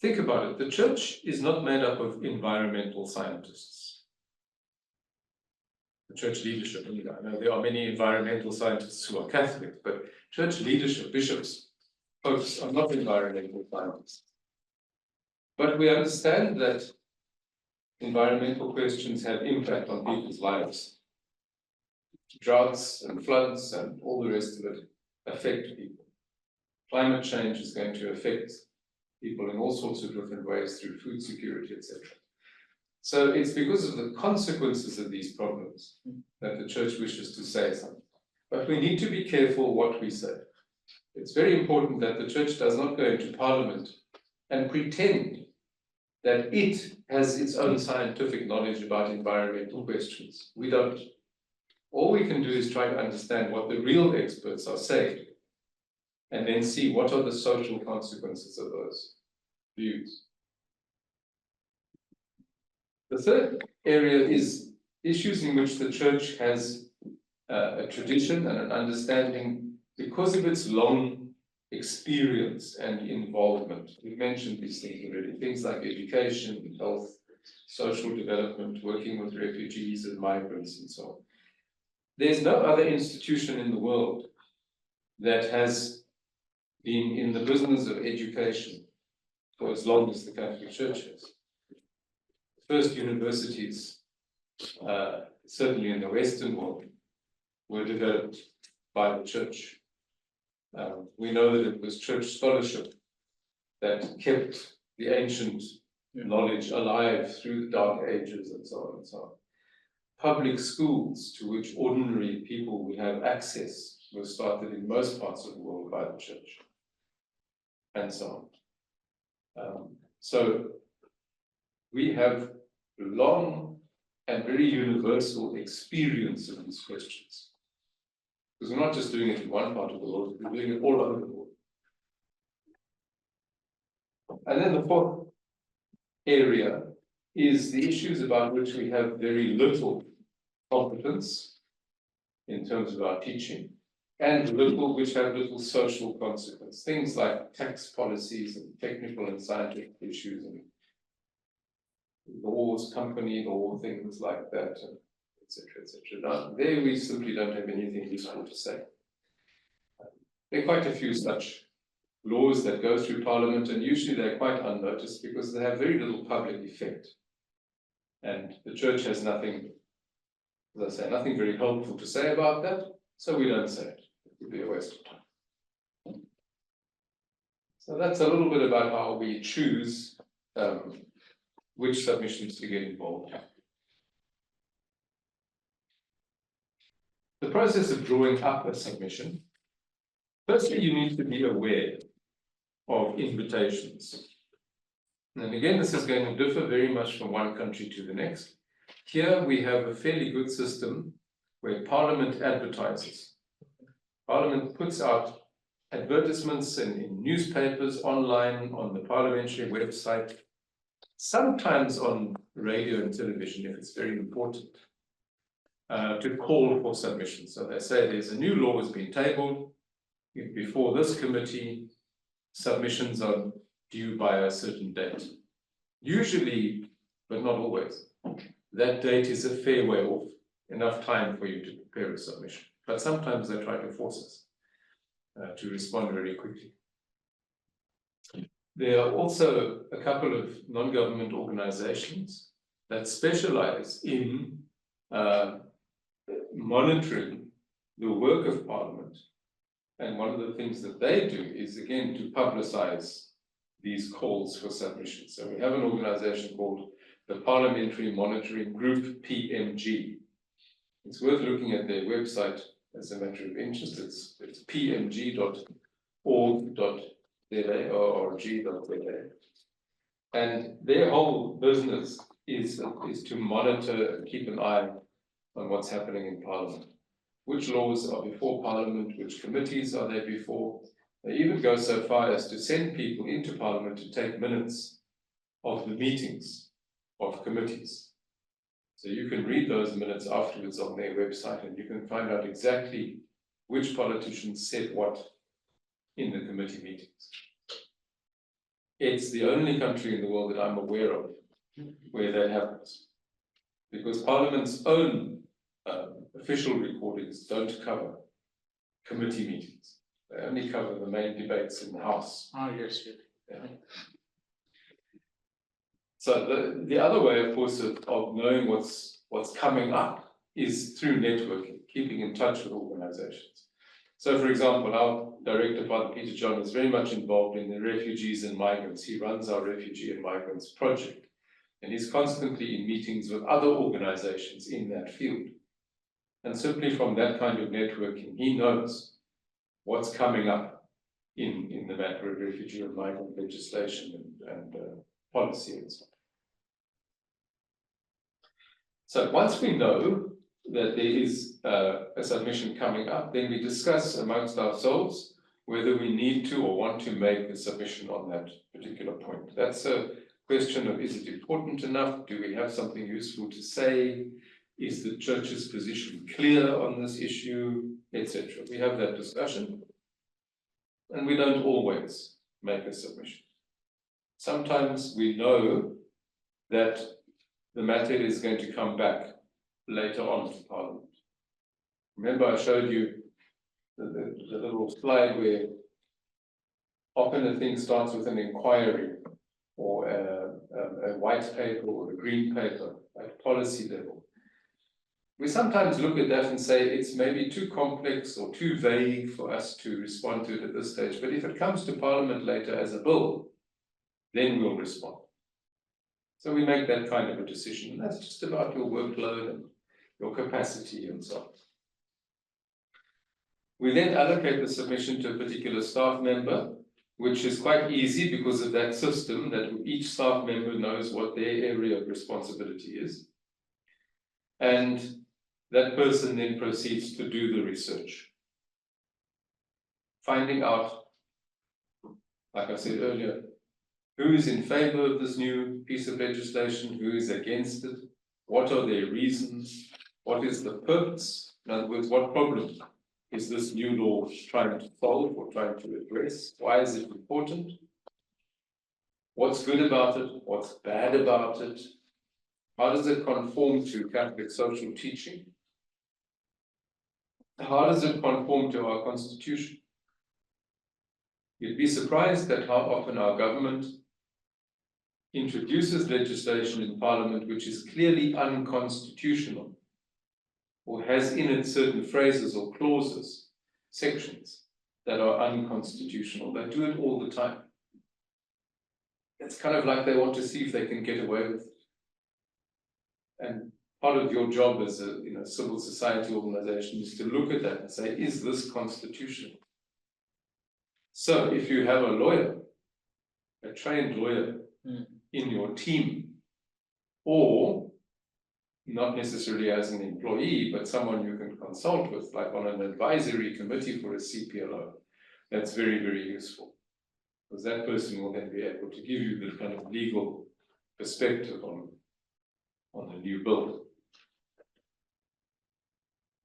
Think about it. The church is not made up of environmental scientists. The church leadership, I know there are many environmental scientists who are Catholic, but church leadership, bishops, folks are not environmental scientists. But we understand that environmental questions have impact on people's lives. Droughts and floods and all the rest of it affect people. Climate change is going to affect people in all sorts of different ways through food security, etc. So it's because of the consequences of these problems that the church wishes to say something. But we need to be careful what we say. It's very important that the church does not go into Parliament and pretend that it has its own scientific knowledge about environmental questions. We don't. All we can do is try to understand what the real experts are saying, and then see what are the social consequences of those views. The third area is issues in which the church has a tradition and an understanding because of its long experience and involvement. We've mentioned these things already, things like education, health, social development, working with refugees and migrants, and so on. There's no other institution in the world that has been in the business of education for as long as the Catholic Church has. First universities certainly in the Western world, were developed by the church. We know that it was church scholarship that kept the ancient knowledge alive through the Dark Ages and so on and so on. Public schools to which ordinary people would have access were started in most parts of the world by the church, and so on. So we have long and very universal experience of these questions. Because we're not just doing it in one part of the world, we're doing it all over the world. And then the fourth area is the issues about which we have very little competence in terms of our teaching, and which have little social consequence. Things like tax policies and technical and scientific issues and laws, company law, things like that, etc., etc. Now, there we simply don't have anything useful to say. There are quite a few such laws that go through Parliament, and usually they're quite unnoticed because they have very little public effect. And the church has nothing, as I say, nothing very helpful to say about that, so we don't say it. It would be a waste of time. So that's a little bit about how we choose which submissions to get involved in. The process of drawing up a submission. Firstly, you need to be aware of invitations. And again, this is going to differ very much from one country to the next. Here we have a fairly good system where Parliament advertises. Parliament puts out advertisements in newspapers, online, on the Parliamentary website, sometimes on radio and television if it's very important, to call for submissions. So they say there's a new law has been tabled. Before this committee, submissions are due by a certain date. Usually, but not always, that date is a fair way off, enough time for you to prepare a submission. But sometimes they try to force us to respond very quickly. There are also a couple of non-government organizations that specialize in monitoring the work of Parliament. And one of the things that they do is, again, to publicize these calls for submissions. So we have an organization called the Parliamentary Monitoring Group, PMG. It's worth looking at their website as a matter of interest. It's pmg.org.za. And their whole business is to monitor and keep an eye on what's happening in Parliament. Which laws are before Parliament, which committees are there before. They even go so far as to send people into Parliament to take minutes of the meetings of committees. So you can read those minutes afterwards on their website, and you can find out exactly which politicians said what in the committee meetings. It's the only country in the world that I'm aware of where that happens, because Parliament's own official recordings don't cover committee meetings. They only cover the main debates in the House. Ah, yes. Yeah. So the other way, of course, of knowing what's coming up is through networking, keeping in touch with organizations. So, for example, our director, Father Peter John, is very much involved in the refugees and migrants. He runs our refugee and migrants project, and he's constantly in meetings with other organizations in that field. And simply from that kind of networking, he knows what's coming up in the matter of refugee and migrant legislation and policy and so on. So once we know that there is a submission coming up, then we discuss amongst ourselves whether we need to or want to make a submission on that particular point. That's a question of, is it important enough? Do we have something useful to say? Is the church's position clear on this issue, etc.? We have that discussion, and we don't always make a submission. Sometimes we know that the matter is going to come back later on to Parliament. Remember, I showed you the little slide where often a thing starts with an inquiry or a white paper or a green paper at policy level. we sometimes look at that and say it's maybe too complex or too vague for us to respond to it at this stage. But if it comes to Parliament later as a bill, then we'll respond. So we make that kind of a decision. And that's just about your workload and your capacity and so on. We then allocate the submission to a particular staff member, which is quite easy because of that system that each staff member knows what their area of responsibility is. And that person then proceeds to do the research. Finding out, like I said earlier, who is in favor of this new piece of legislation, who is against it, what are their reasons, what is the purpose, in other words, what problem is this new law trying to solve or trying to address, why is it important, what's good about it, what's bad about it, how does it conform to Catholic social teaching, how does it conform to our constitution. You'd be surprised at how often our government introduces legislation in Parliament which is clearly unconstitutional or has in it certain phrases or clauses, sections that are unconstitutional. They do it all the time. It's kind of like they want to see if they can get away with it. And part of your job as a civil society organization is to look at that and say, is this constitutional? So if you have a lawyer, a trained lawyer in your team, or not necessarily as an employee, but someone you can consult with, like on an advisory committee for a CPLO, that's very, very useful. Because that person will then be able to give you the kind of legal perspective on the new bill.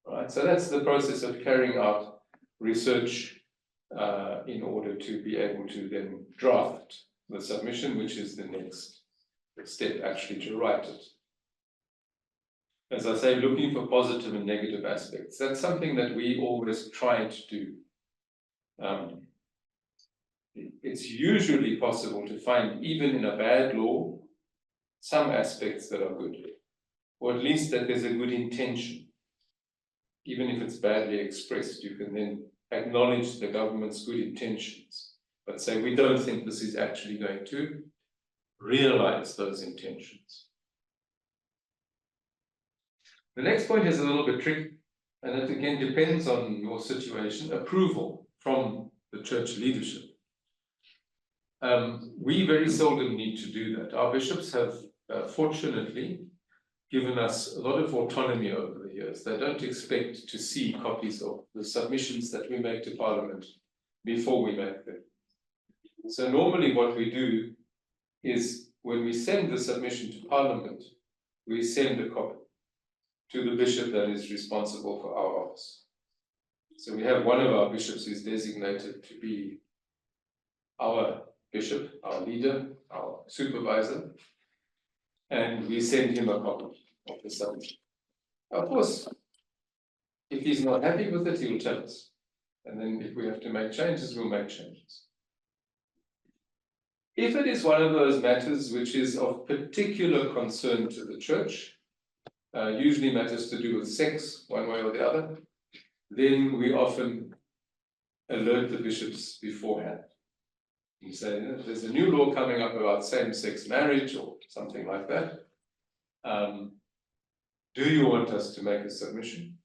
Right, so that's the process of carrying out research in order to be able to then draft the submission, which is the next step, actually, to write it. As I say, looking for positive and negative aspects. That's something that we always try to do. It's usually possible to find, even in a bad law, some aspects that are good, or at least that there's a good intention. Even if it's badly expressed, you can then acknowledge the government's good intentions, but say, we don't think this is actually going to realize those intentions. The next point is a little bit tricky, and it again depends on your situation. Approval from the church leadership. We very seldom need to do that. Our bishops have fortunately given us a lot of autonomy over the years. They don't expect to see copies of the submissions that we make to Parliament before we make them. So normally what we do is when we send the submission to Parliament, we send a copy to the bishop that is responsible for our office. So we have one of our bishops who's designated to be our bishop, our leader, our supervisor, and we send him a copy of the submission. Of course, if he's not happy with it, he will tell us. And then if we have to make changes, we'll make changes. If it is one of those matters which is of particular concern to the church, usually matters to do with sex, one way or the other, then we often alert the bishops beforehand. You say, there's a new law coming up about same-sex marriage or something like that. Do you want us to make a submission?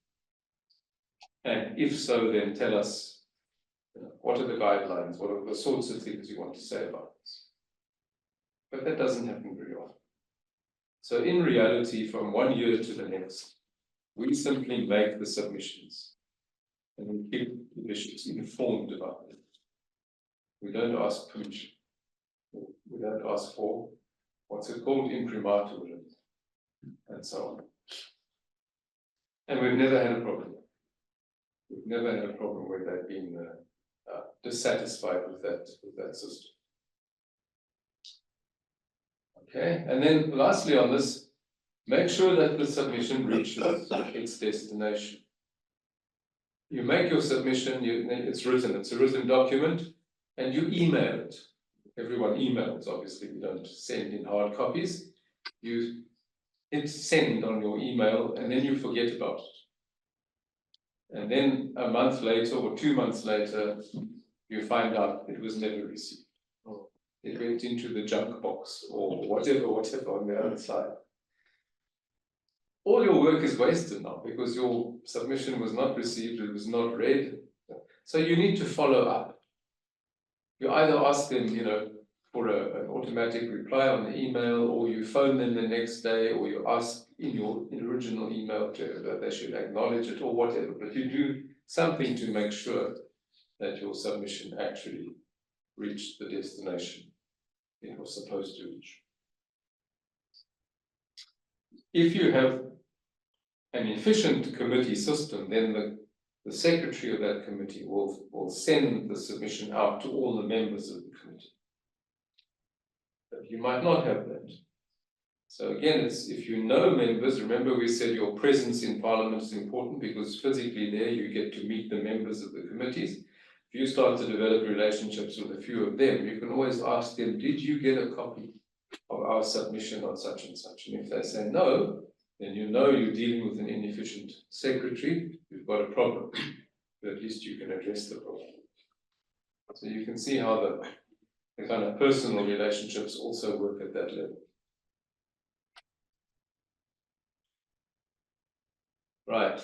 And if so, then tell us what are the guidelines, what are the sorts of things you want to say about this. But that doesn't happen very often. So in reality, from one year to the next, we simply make the submissions and we keep the bishops informed about it. We don't ask permission. We don't ask for what's it called, imprimatur, and so on. And we've never had a problem. We've never had a problem where they've been dissatisfied with that system. Okay, and then lastly on this, make sure that the submission reaches its destination. You make your submission, it's a written document, and you email it. Everyone emails, obviously, we don't send in hard copies. You hit send on your email and then you forget about it. And then a month later or 2 months later, you find out it was never received. It went into the junk box or whatever on the other side. All your work is wasted now because your submission was not received, it was not read. So you need to follow up. You either ask them, for an automatic reply on the email, or you phone them the next day, or you ask in your original email that they should acknowledge it or whatever. But you do something to make sure that your submission actually reached the destination it was supposed to reach. If you have an efficient committee system, then the secretary of that committee will send the submission out to all the members of the committee. But you might not have that. So again, it's if you know members, remember we said your presence in Parliament is important because physically there you get to meet the members of the committees. If you start to develop relationships with a few of them, you can always ask them, did you get a copy of our submission on such and such? And if they say no, then you know you're dealing with an inefficient secretary, you've got a problem, but at least you can address the problem. So you can see how the kind of personal relationships also work at that level. Right.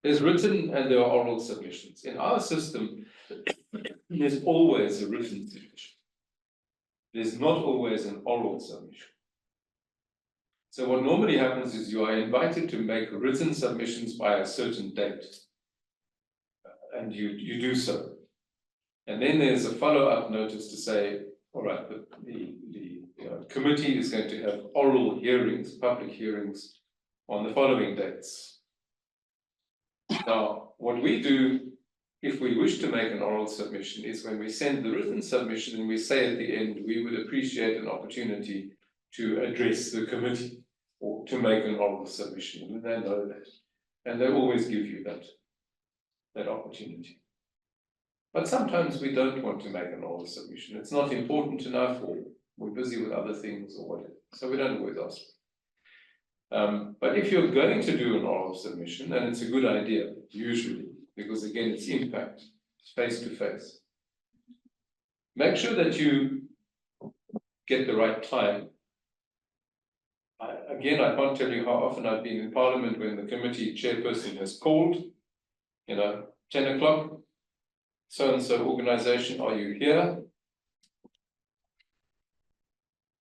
There's written and there are oral submissions. In our system, there's always a written submission. There's not always an oral submission. So what normally happens is you are invited to make written submissions by a certain date. And you do so. And then there's a follow-up notice to say, all right, the committee is going to have oral hearings, public hearings on the following dates. Now, what we do, if we wish to make an oral submission, is when we send the written submission and we say at the end, we would appreciate an opportunity to address the committee or to make an oral submission. And they know that. And they always give you that opportunity. But sometimes we don't want to make an oral submission. It's not important enough, or we're busy with other things or whatever. So we don't always ask. But if you're going to do an oral submission, and it's a good idea, usually, because again, it's impact, it's face-to-face. Make sure that you get the right time. Again, I can't tell you how often I've been in Parliament when the committee chairperson has called, 10 o'clock, so-and-so organization, are you here?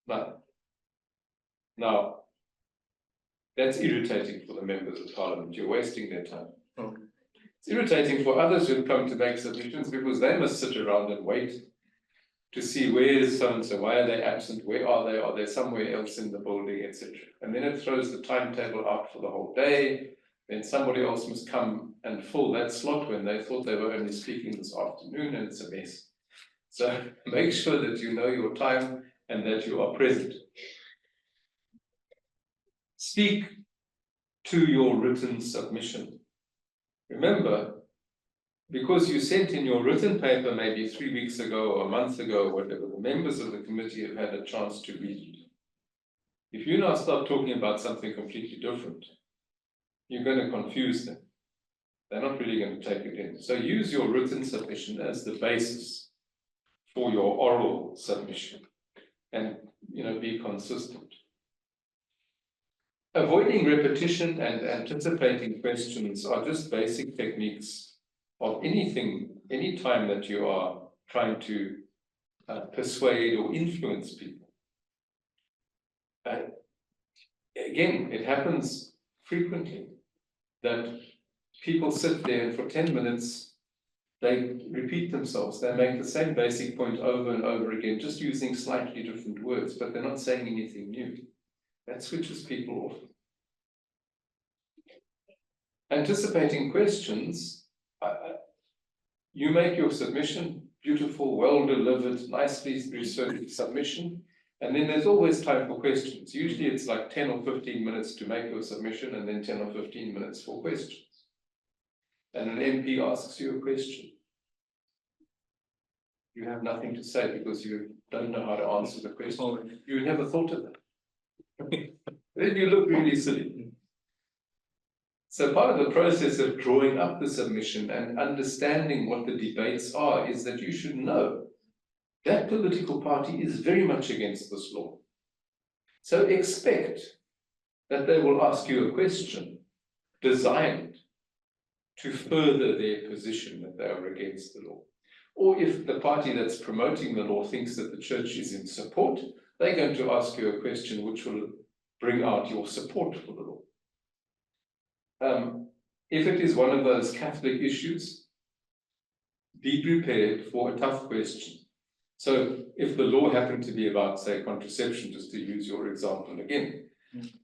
No. Now, that's irritating for the members of Parliament. You're wasting their time. It's irritating for others who come to make submissions because they must sit around and wait to see where is so-and-so, why are they absent, where are they somewhere else in the building, etc. And then it throws the timetable out for the whole day. Then somebody else must come and fill that slot when they thought they were only speaking this afternoon, and it's a mess. So make sure that you know your time and that you are present. Speak to your written submission. Remember, because you sent in your written paper maybe 3 weeks ago or a month ago or whatever, the members of the committee have had a chance to read it. If you now start talking about something completely different, you're going to confuse them. They're not really going to take it in. So use your written submission as the basis for your oral submission and be consistent. Avoiding repetition and anticipating questions are just basic techniques of any time that you are trying to persuade or influence people. Again, it happens frequently that people sit there and for 10 minutes, they repeat themselves. They make the same basic point over and over again, just using slightly different words, but they're not saying anything new. That switches people off. Anticipating questions, you make your submission, beautiful, well delivered, nicely researched submission, and then there's always time for questions. Usually it's like 10 or 15 minutes to make your submission and then 10 or 15 minutes for questions. And an MP asks you a question. You have nothing to say because you don't know how to answer the question. You never thought of that. then you look really silly. So part of the process of drawing up the submission and understanding what the debates are is that you should know that political party is very much against this law. So expect that they will ask you a question designed to further their position that they are against the law. Or if the party that's promoting the law thinks that the church is in support, they're going to ask you a question which will bring out your support for the law. If it is one of those Catholic issues, be prepared for a tough question. So if the law happened to be about, say, contraception, just to use your example again,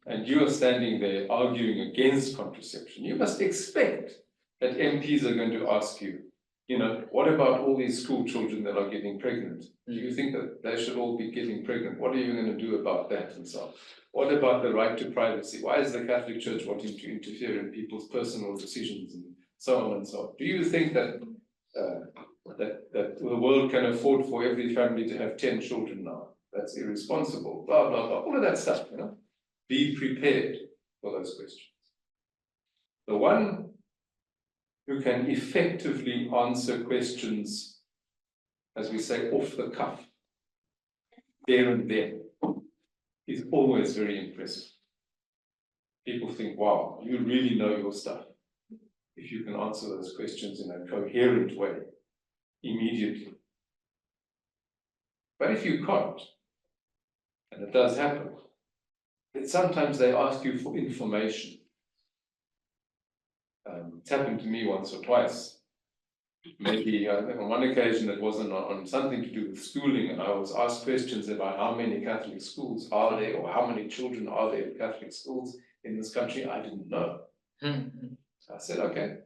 and you are standing there arguing against contraception, you must expect that MPs are going to ask you, you know, what about all these school children that are getting pregnant? Do you think that they should all be getting pregnant? What are you going to do about that and so on? What about the right to privacy? Why is the Catholic Church wanting to interfere in people's personal decisions and so on and so on? Do you think that that the world can afford for every family to have 10 children now? That's irresponsible, blah, blah, blah, all of that stuff, you know? Be prepared for those questions. The one who can effectively answer questions, as we say, off the cuff, there and then, is always very impressive. People think, wow, you really know your stuff if you can answer those questions in a coherent way immediately. But if you can't, and it does happen, then sometimes they ask you for information. It's happened to me once or twice. Maybe on one occasion it wasn't on something to do with schooling, and I was asked questions about how many Catholic schools are there, or how many children are there in Catholic schools in this country. I didn't know. So I said, okay,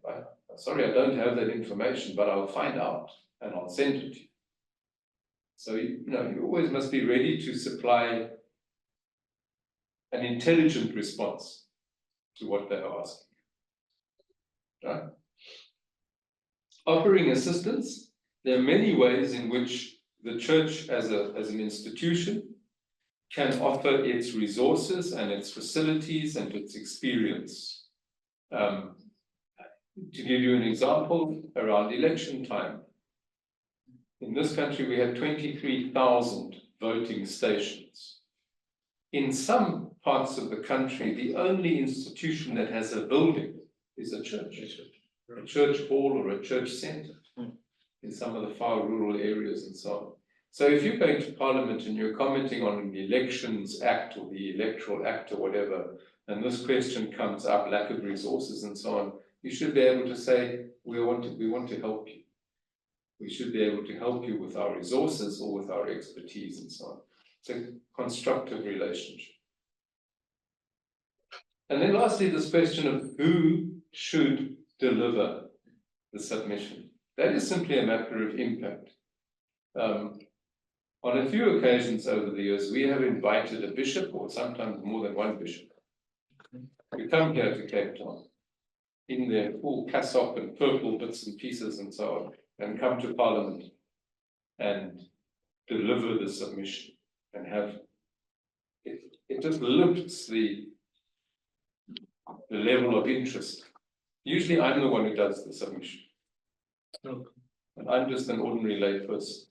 sorry, I don't have that information, but I'll find out and I'll send it to you. So you always must be ready to supply an intelligent response to what they are asking. Right? Offering assistance, there are many ways in which the church as an institution can offer its resources and its facilities and its experience. To give you an example, around election time, in this country we have 23,000 voting stations. In some parts of the country, the only institution that has a building is a church hall or a church centre in some of the far rural areas and so on. So if you're going to Parliament and you're commenting on the Elections Act or the Electoral Act or whatever, and this question comes up, lack of resources and so on, you should be able to say, we want to help you. We should be able to help you with our resources or with our expertise and so on. It's a constructive relationship. And then lastly, this question of who should deliver the submission. That is simply a matter of impact. On a few occasions over the years, we have invited a bishop, or sometimes more than one bishop, to come here to Cape Town in their full cassock and purple bits and pieces and so on, and come to Parliament and deliver the submission and have it just lifts the level of interest. Usually I'm the one who does the submission. And I'm just an ordinary lay person.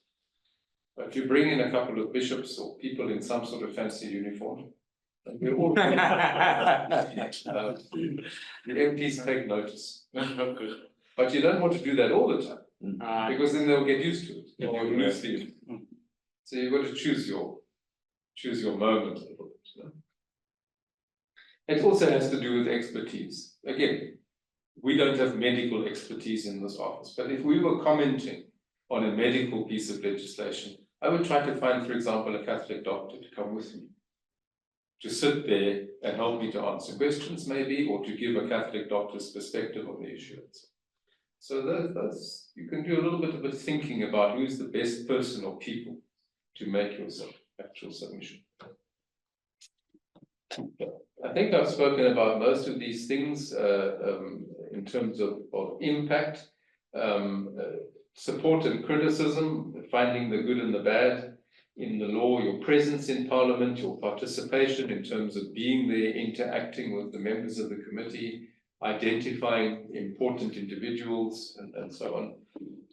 But if you bring in a couple of bishops or people in some sort of fancy uniform, and we're all the MPs take notice. But you don't want to do that all the time, because then they'll get used to it. You'll lose the. So you've got to choose your moment a little bit. You know? It also has to do with expertise. Again, we don't have medical expertise in this office, but if we were commenting on a medical piece of legislation, I would try to find, for example, a Catholic doctor to come with me, to sit there and help me to answer questions maybe, or to give a Catholic doctor's perspective on the issue. So those you can do a little bit of a thinking about who's the best person or people to make your actual submission. I think I've spoken about most of these things in terms of impact, support and criticism, finding the good and the bad in the law, your presence in Parliament, your participation in terms of being there, interacting with the members of the committee, identifying important individuals, and so on.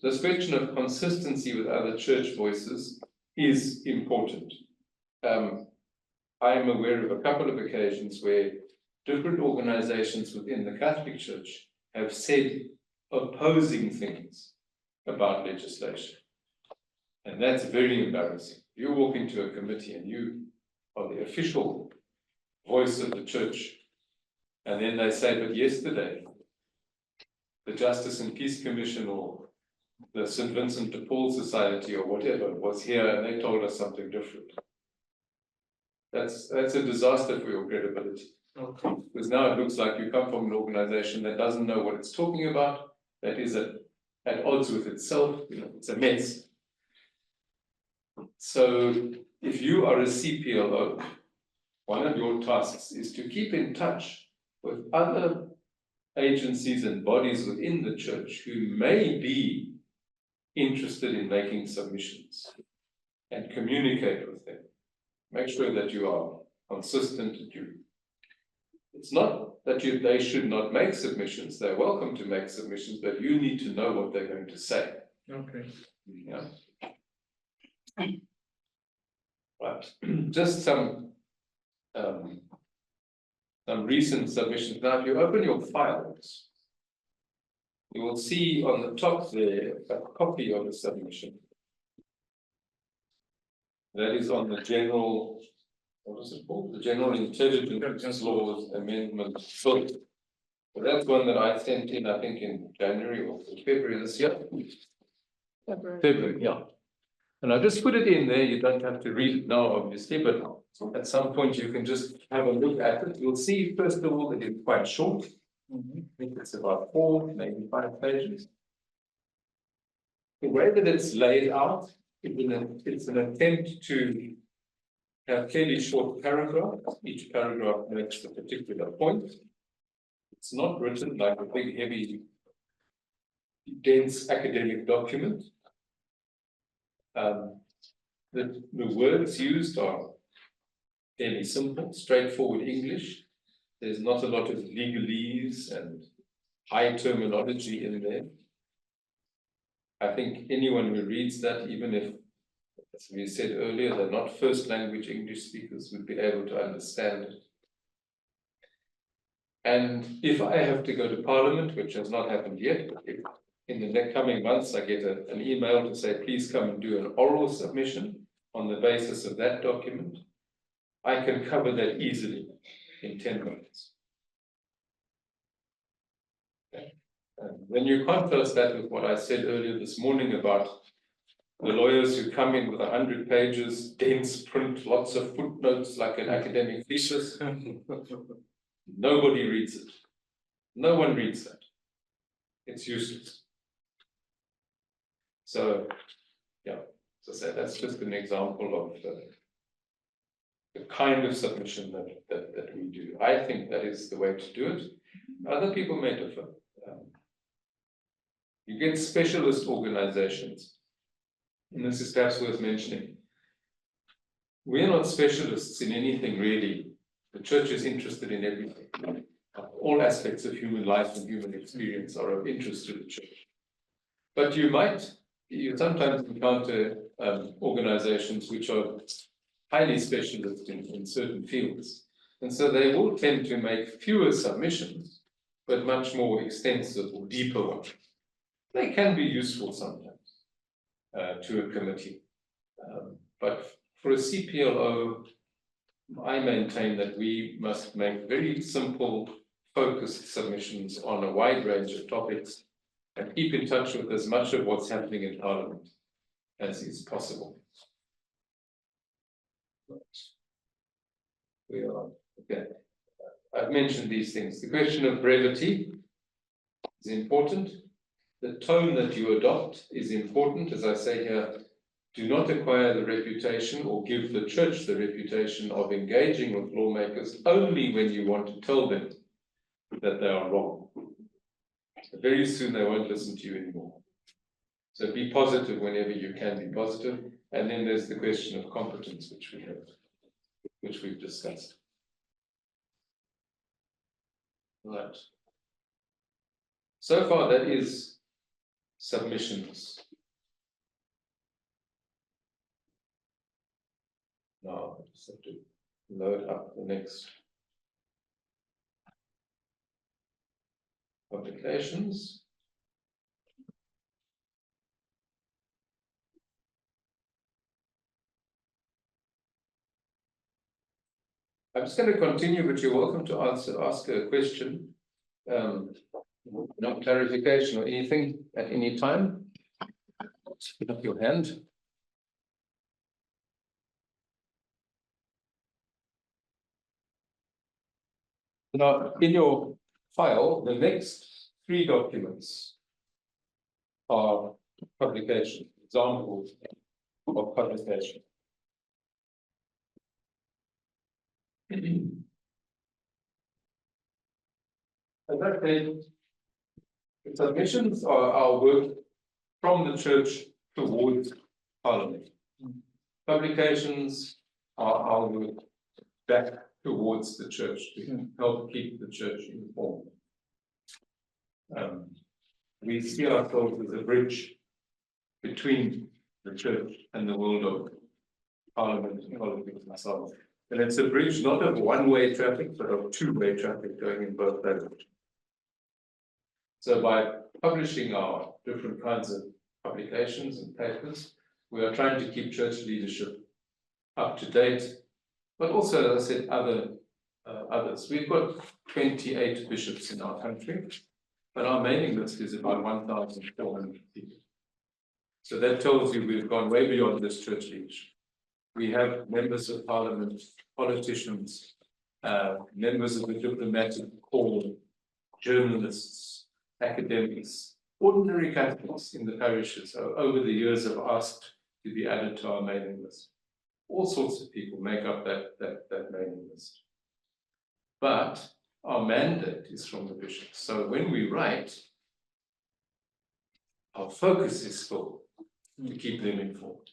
This question of consistency with other church voices is important. I am aware of a couple of occasions where different organizations within the Catholic Church have said opposing things about legislation. And that's very embarrassing. You walk into a committee and you are the official voice of the church, and then they say, but yesterday, the Justice and Peace Commission or the St. Vincent de Paul Society or whatever was here and they told us something different. That's a disaster for your credibility. Okay. Because now it looks like you come from an organization that doesn't know what it's talking about, that is at odds with itself, it's a mess. So if you are a CPLO, one of your tasks is to keep in touch with other agencies and bodies within the church who may be interested in making submissions and communicate with them. Make sure that you are consistent. It's not that they should not make submissions. They're welcome to make submissions, but you need to know what they're going to say. Okay. Yeah. Right. Just some recent submissions. Now, if you open your files, you will see on the top there a copy of the submission. That is on the general, what is it called? The General Intelligence Laws Amendment Bill. So that's one that I sent in, I think, in January or February this year. February, yeah. And I just put it in there. You don't have to read it now, obviously, but at some point you can just have a look at it. You'll see, first of all, that it's quite short. I think it's about 4, maybe 5 pages. The way that it's laid out, it's an attempt to have fairly short paragraphs. Each paragraph makes a particular point. It's not written like a big, heavy, dense academic document. The words used are fairly simple, straightforward English. There's not a lot of legalese and high terminology in there. I think anyone who reads that, even if, as we said earlier, they're not first language English speakers, would be able to understand it. And if I have to go to Parliament, which has not happened yet, but if in the next coming months I get an email to say, please come and do an oral submission on the basis of that document, I can cover that easily in 10 minutes. Okay. When you contrast that with what I said earlier this morning about the lawyers who come in with 100 pages, dense print, lots of footnotes like an academic thesis, nobody reads it. No one reads that. It's useless. So, yeah, as I said, that's just an example of the kind of submission that we do. I think that is the way to do it. Other people may differ. You get specialist organizations, and this is perhaps worth mentioning. We're not specialists in anything really. The church is interested in everything. All aspects of human life and human experience are of interest to the church. But you sometimes encounter organizations which are highly specialist in certain fields. And so they will tend to make fewer submissions, but much more extensive or deeper ones. They can be useful sometimes to a committee. But for a CPLO, I maintain that we must make very simple, focused submissions on a wide range of topics and keep in touch with as much of what's happening in Parliament as is possible. We are, okay. I've mentioned these things. The question of brevity is important. The tone that you adopt is important. As I say here, do not acquire the reputation or give the church the reputation of engaging with lawmakers only when you want to tell them that they are wrong. Very soon they won't listen to you anymore. So be positive whenever you can be positive. And then there's the question of competence, which we've discussed. Right. So far, that is submissions. Now, I just have to load up the next publications. I'm just going to continue, but you're welcome to ask a question, not clarification or anything at any time. Just put up your hand. Now, in your file, the next 3 documents are publication, examples of publication. As I said, submissions are our work from the church towards Parliament. Publications are our work back towards the church to help keep the church informed. We see ourselves as a bridge between the church and the world of Parliament and politics themselves. And it's a bridge not of one-way traffic, but of two-way traffic going in both directions. So by publishing our different kinds of publications and papers, we are trying to keep church leadership up to date, but also, as I said, others. We've got 28 bishops in our country, but our mailing list is about 1,400 people. So that tells you we've gone way beyond this church leadership. We have members of Parliament, politicians, members of the diplomatic corps, journalists, academics, ordinary Catholics in the parishes over the years have asked to be added to our mailing list. All sorts of people make up that mailing list. But our mandate is from the bishops. So when we write, our focus is still to keep them informed.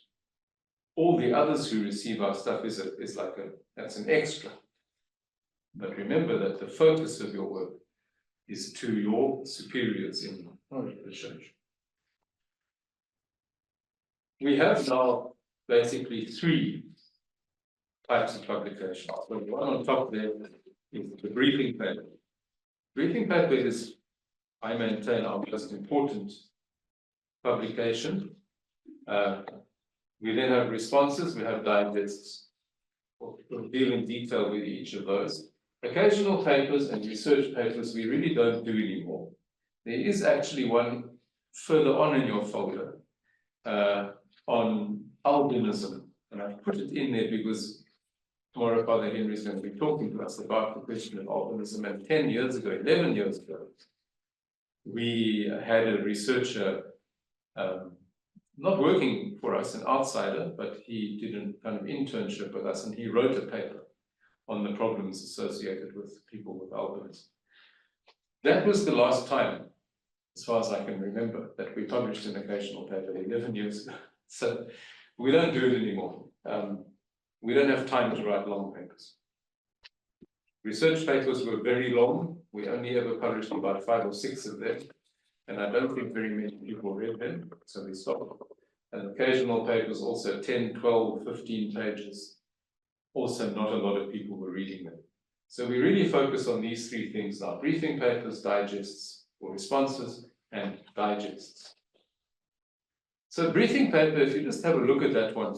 All the others who receive our stuff is like that's an extra. But remember that the focus of your work is to your superiors in the church. We have now basically 3 types of publications. So the one on top there is the briefing paper. Briefing paper is, I maintain, our most important publication. We then have responses, we have digests. We'll deal in detail with each of those. Occasional papers and research papers we really don't do anymore. There is actually one further on in your folder on albinism, and I've put it in there because tomorrow Father Henry is going to be talking to us about the question of albinism. And 10 years ago, 11 years ago, we had a researcher not working for us, an outsider, but he did a kind of internship with us, and he wrote a paper on the problems associated with people with albinism. That was the last time, as far as I can remember, that we published an occasional paper 11 years ago. So we don't do it anymore. We don't have time to write long papers. Research papers were very long. We only ever published about 5 or 6 of them. And I don't think very many people read them, so we stopped. And occasional papers also 10, 12, 15 pages. Also not a lot of people were reading them. So we really focus on these 3 things now: briefing papers, digests, or responses, and digests. So briefing paper, if you just have a look at that one,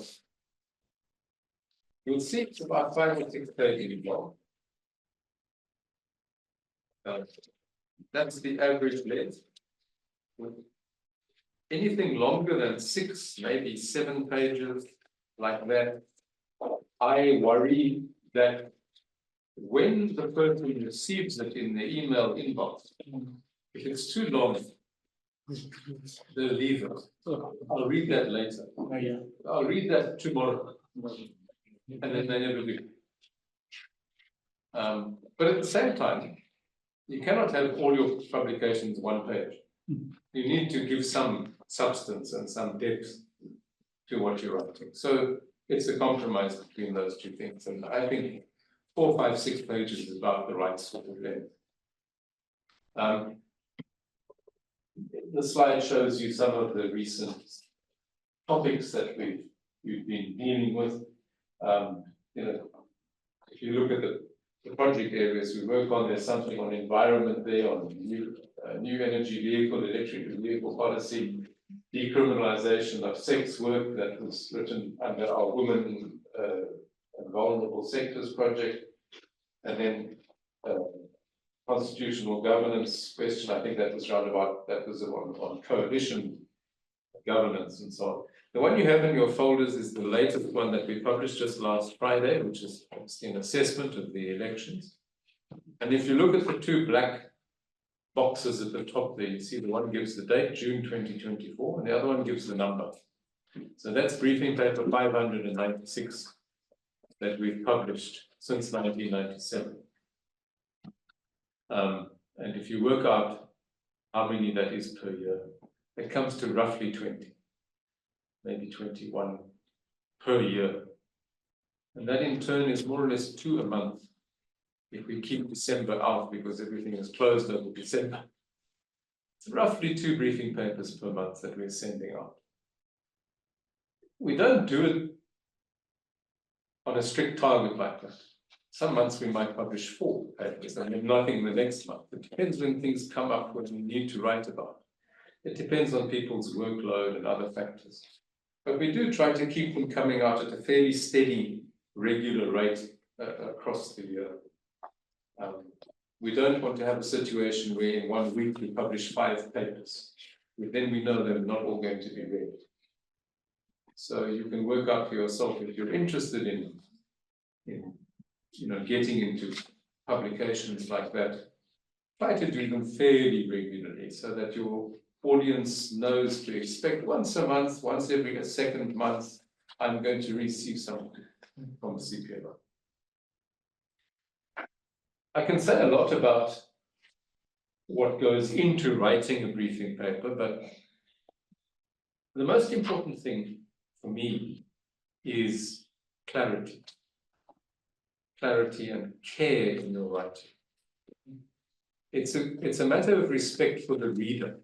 you'll see it's about 5 or 6 pages long. That's the average length. Anything longer than 6, maybe 7 pages, like that, I worry that when the person receives it in the email inbox, if it's too long, they'll leave it. I'll read that later. I'll read that tomorrow. And then they never do. But at the same time, you cannot have all your publications 1 page. You need to give some substance and some depth to what you're writing. So it's a compromise between those two things. And I think 4, 5, 6 pages is about the right sort of length. The slide shows you some of the recent topics that we've been dealing with. If you look at the project areas we work on, there's something on environment there, on new energy vehicle, electric vehicle policy, decriminalization of sex work that was written under our Women and Vulnerable Sectors project, and then constitutional governance question. I think that was roundabout, that was on coalition governance and so on. The one you have in your folders is the latest one that we published just last Friday, which is an assessment of the elections. And if you look at the 2 black boxes at the top there, you see the one gives the date, June 2024, and the other one gives the number. So that's briefing paper 596 that we've published since 1997. And if you work out how many that is per year, it comes to roughly 20, maybe 21 per year. And that in turn is more or less 2 a month if we keep December out because everything is closed over December. It's roughly 2 briefing papers per month that we're sending out. We don't do it on a strict target like that. Some months we might publish 4 papers and then nothing the next month. It depends when things come up when we need to write about. It depends on people's workload and other factors. But we do try to keep them coming out at a fairly steady, regular rate across the year. We don't want to have a situation where in 1 week we publish 5 papers. Then we know they're not all going to be read. So you can work out for yourself if you're interested in getting into publications like that. Try to do them fairly regularly so that your audience knows to expect once a month, once every 2nd month, I'm going to receive something from the CPLO. I can say a lot about what goes into writing a briefing paper, but the most important thing for me is clarity. Clarity and care in your writing. It's a matter of respect for the reader.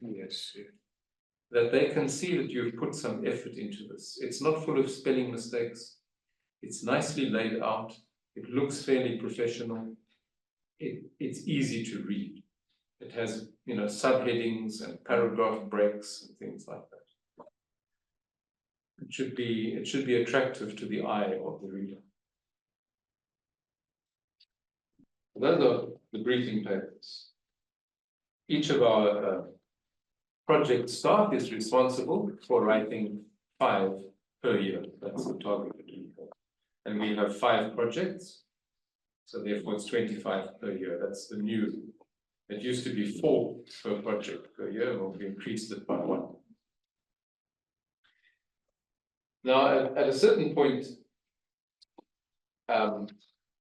Yes. That they can see that you've put some effort into this. It's not full of spelling mistakes. It's nicely laid out. It looks fairly professional. It's easy to read. It has, subheadings and paragraph breaks and things like that. It should be attractive to the eye of the reader. Those are the briefing papers. Each of our project staff is responsible for writing 5 per year. That's the target. And we have 5 projects. So therefore it's 25 per year. That's the new. It used to be 4 per project per year, and we've increased it by 1. Now, at a certain point,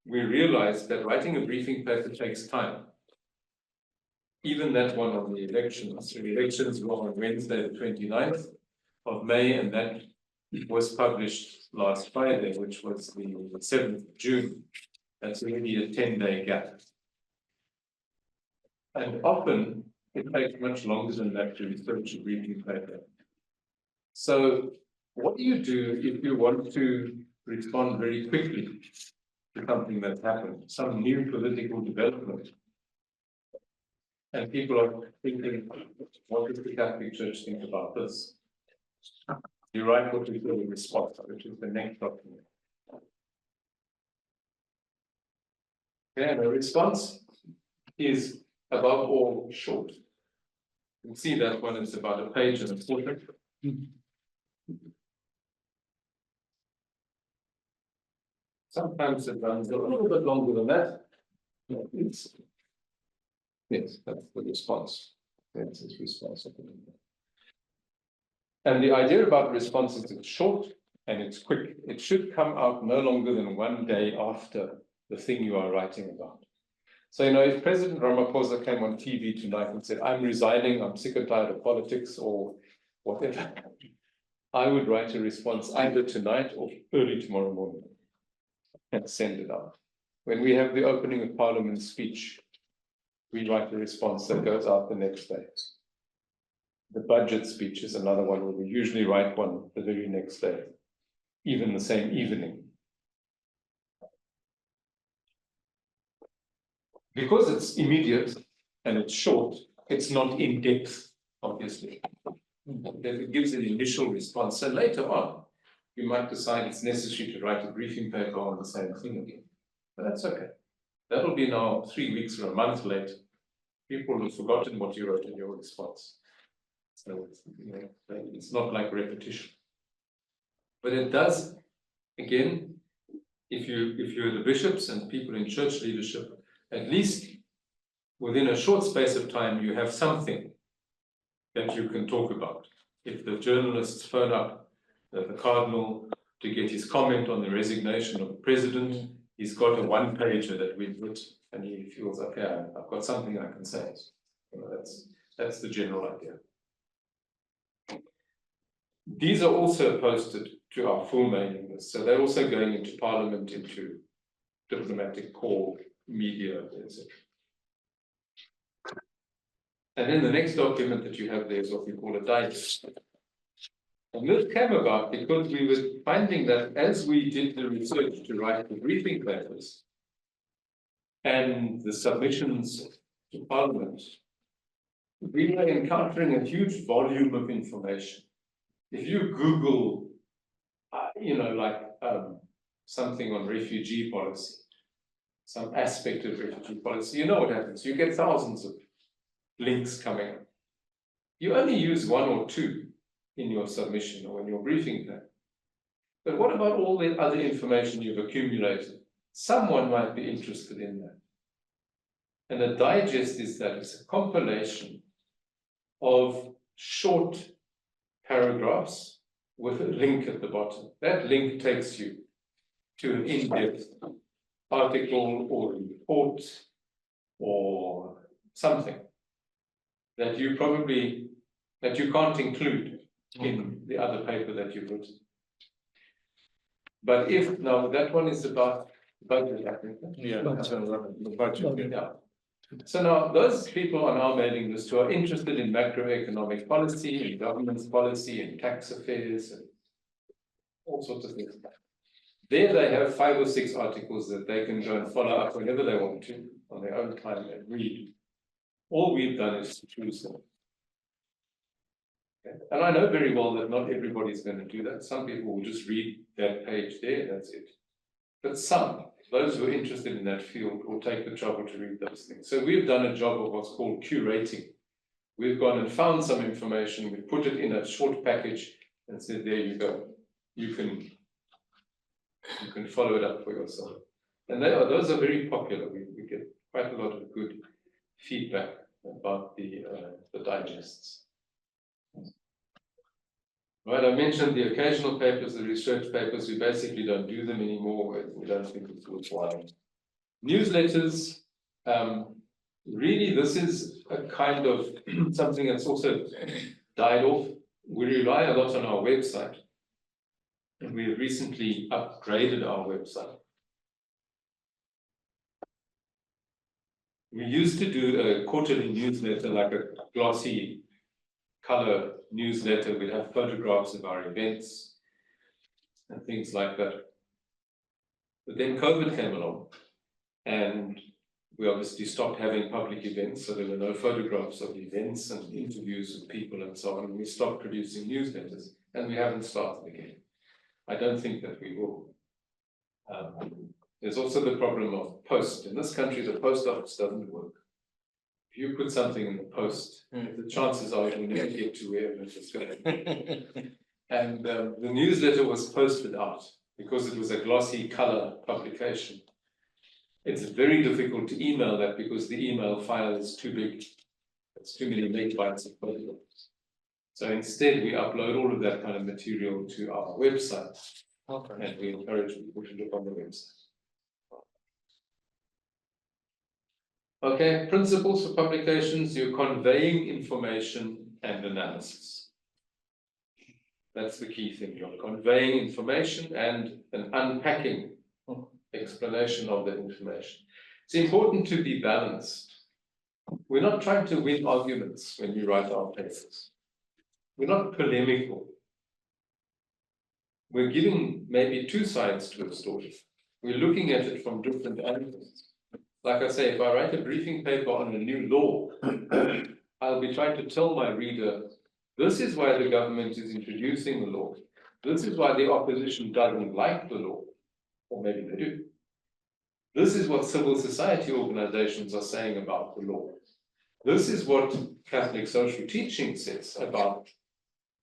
we realized that writing a briefing paper takes time. Even that one on the elections. The elections were on Wednesday, the 29th of May, and that was published last Friday, which was the 7th of June. That's already a 10-day gap. And often it takes much longer than that to research a briefing paper. So what do you do if you want to respond very quickly to something that's happened, some new political development? And people are thinking, what does the Catholic Church think about this? You write what we call a response, which is the next document. Okay, and a response is above all short. You can see that one is about a page and a quarter. Sometimes it runs a little bit longer than that. Yes, that's the response. That's its response. And the idea about response is it's short and it's quick. It should come out no longer than 1 day after the thing you are writing about. So, if President Ramaphosa came on TV tonight and said, I'm resigning, I'm sick and tired of politics, or whatever. I would write a response either tonight or early tomorrow morning and send it out. When we have the opening of Parliament speech, we write a response that goes out the next day. The budget speech is another one where we usually write one the very next day, even the same evening. Because it's immediate and it's short, it's not in depth, obviously. It gives an initial response. So later on, you might decide it's necessary to write a briefing paper on the same thing again. But that's okay. That'll be now 3 weeks or a month later. People will have forgotten what you wrote in your response. So it's not like repetition. But it does, again, if you're the bishops and people in church leadership, at least within a short space of time, you have something that you can talk about. If the journalists phone up the Cardinal to get his comment on the resignation of the President, he's got a one-pager that we've written, and he feels, okay, I've got something I can say. That's the general idea. These are also posted to our full mailing list, so they're also going into Parliament, into diplomatic corps, media, etc. And then the next document that you have there is what we call a digest. And this came about because we were finding that as we did the research to write the briefing papers and the submissions to Parliament, we were encountering a huge volume of information. If you Google, something on refugee policy, some aspect of refugee policy, you know what happens. You get thousands of links coming up. You only use one or two in your submission or in your briefing plan. But what about all the other information you've accumulated? Someone might be interested in that. And a digest is that it's a compilation of short paragraphs with a link at the bottom. That link takes you to an in-depth article or report or something that you can't include in the other paper that you've written. But if now that one is about budget, I think. Yeah, the budget. Yeah. So now those people on our mailing list who are interested in macroeconomic policy, in governance policy, in tax affairs, and all sorts of things. There they have 5 or 6 articles that they can go and follow up whenever they want to on their own time and read. All we've done is to choose them. Okay. And I know very well that not everybody's going to do that. Some people will just read that page there, that's it. But some, those who are interested in that field, will take the trouble to read those things. So we've done a job of what's called curating. We've gone and found some information, we put it in a short package and said, there you go. You can follow it up for yourself. And those are very popular. We get quite a lot of good feedback about the digests. Right, I mentioned the occasional papers, the research papers. We basically don't do them anymore. We don't think it's worthwhile. Newsletters, really this is a kind of something that's also died off. We rely a lot on our website. And we have recently upgraded our website. We used to do a quarterly newsletter, like a glossy color newsletter. We'd have photographs of our events and things like that. But then COVID came along and we obviously stopped having public events, so there were no photographs of events and interviews with people and so on. And we stopped producing newsletters and we haven't started again. I don't think that we will. There's also the problem of post. In this country, the post office doesn't work. If you put something in the post, the chances are it will never get to wherever it's going. And the newsletter was posted out because it was a glossy color publication. It's very difficult to email that because the email file is too big. It's too many megabytes of photographs. So instead, we upload all of that kind of material to our website. Okay. And we encourage people to look on the website. Okay, principles for publications, you're conveying information and analysis. That's the key thing. You're conveying information and an unpacking explanation of the information. It's important to be balanced. We're not trying to win arguments when we write our papers. We're not polemical. We're giving maybe two sides to a story. We're looking at it from different angles. Like I say, if I write a briefing paper on a new law, I'll be trying to tell my reader, this is why the government is introducing the law. This is why the opposition doesn't like the law, or maybe they do. This is what civil society organizations are saying about the law. This is what Catholic social teaching says about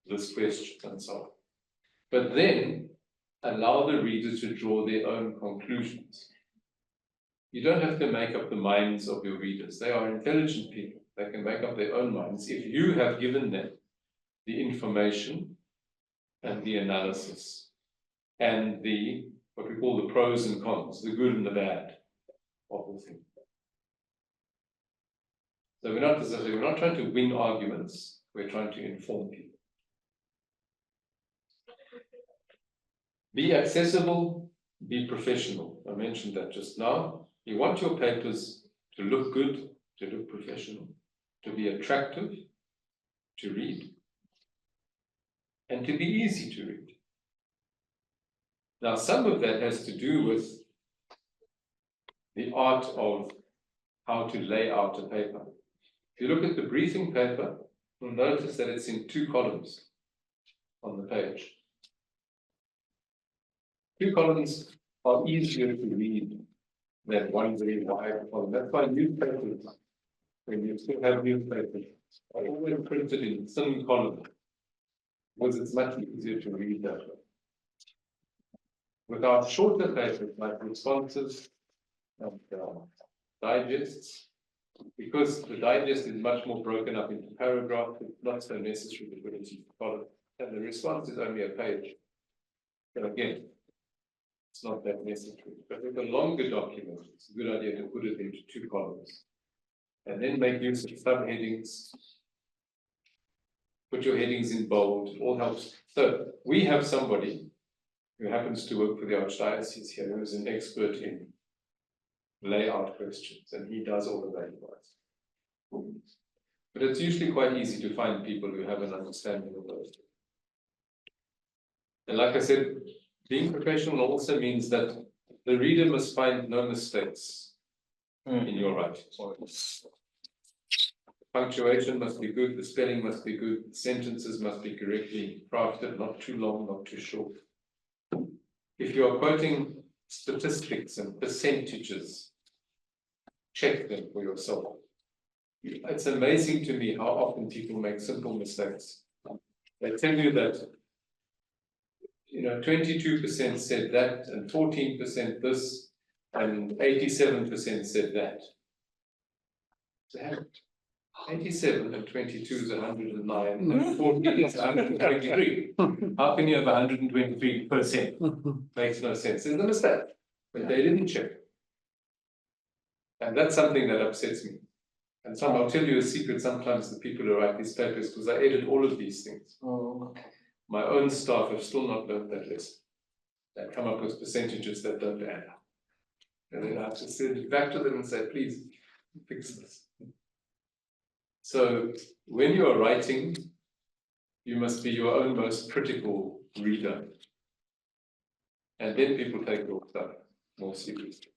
this question and so on. But then allow the reader to draw their own conclusions. You don't have to make up the minds of your readers. They are intelligent people. They can make up their own minds if you have given them the information and the analysis and the, what we call the pros and cons, the good and the bad of the thing. So we're not trying to win arguments, we're trying to inform people. Be accessible, be professional. I mentioned that just now. You want your papers to look good, to look professional, to be attractive, to read, and to be easy to read. Now, some of that has to do with the art of how to lay out a paper. If you look at the briefing paper, you'll notice that it's in two columns on the page. Two columns are easier to read than one very wide column. That's why newspapers, when you still have newspapers, are always printed in thin columns, because it's much easier to read that way. With our shorter papers, like responses and digests, because the digest is much more broken up into paragraphs, it's not so necessary to put it into columns, and the response is only a page. But again, it's not that necessary. But with a longer document, it's a good idea to put it into two columns. And then make use of subheadings. Put your headings in bold, it all helps. So we have somebody who happens to work for the Archdiocese here, who is an expert in layout questions, and he does all of that advice. But it's usually quite easy to find people who have an understanding of those. And like I said, being professional also means that the reader must find no mistakes in your writing. Punctuation must be good, the spelling must be good, the sentences must be correctly crafted, not too long, not too short. If you are quoting statistics and percentages, check them for yourself. It's amazing to me how often people make simple mistakes. They tell you that 22% said that, and 14% this, and 87% said that. So 87 and 22 is 109, and 14 is 123. How can you have 123%? Makes no sense. It's a mistake, but they didn't check. And that's something that upsets me. And so I'll tell you a secret, sometimes the people who write these papers, because I edit all of these things. My own staff have still not learned that lesson. They come up with percentages that don't add up. And then I have to send it back to them and say, please, fix this. So when you are writing, you must be your own most critical reader. And then people take your stuff more seriously.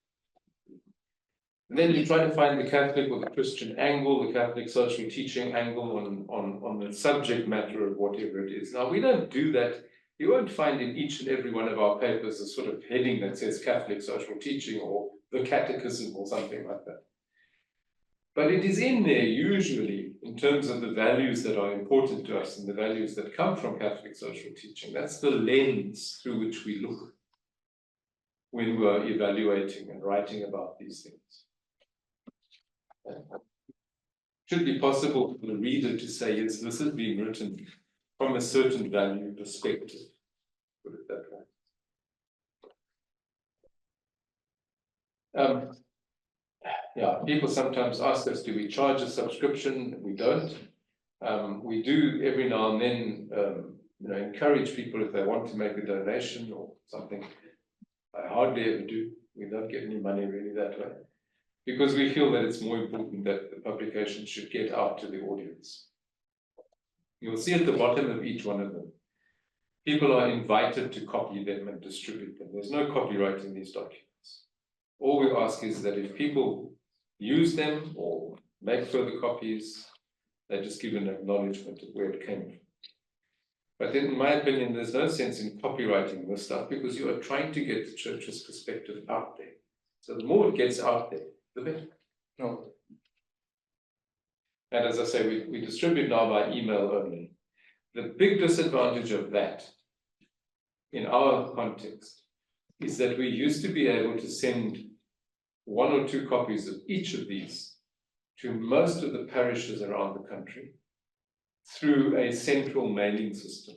And then you try to find the Catholic or the Christian angle, the Catholic social teaching angle on the subject matter of whatever it is. Now, we don't do that. You won't find in each and every one of our papers a sort of heading that says Catholic social teaching or the catechism or something like that. But it is in there usually in terms of the values that are important to us and the values that come from Catholic social teaching. That's the lens through which we look when we're evaluating and writing about these things. It should be possible for the reader to say, yes, this is being written from a certain value perspective. Put it that way. Yeah, people sometimes ask us, do we charge a subscription? We don't. We do every now and then encourage people if they want to make a donation or something. I hardly ever do. We don't get any money really that way, because we feel that it's more important that the publication should get out to the audience. You'll see at the bottom of each one of them, people are invited to copy them and distribute them. There's no copyright in these documents. All we ask is that if people use them or make further copies, they just give an acknowledgement of where it came from. But in my opinion, there's no sense in copyrighting this stuff, because you are trying to get the church's perspective out there. So the more it gets out there, the better. No. And as I say, we distribute now by email only. The big disadvantage of that, in our context, is that we used to be able to send 1 or 2 copies of each of these to most of the parishes around the country through a central mailing system.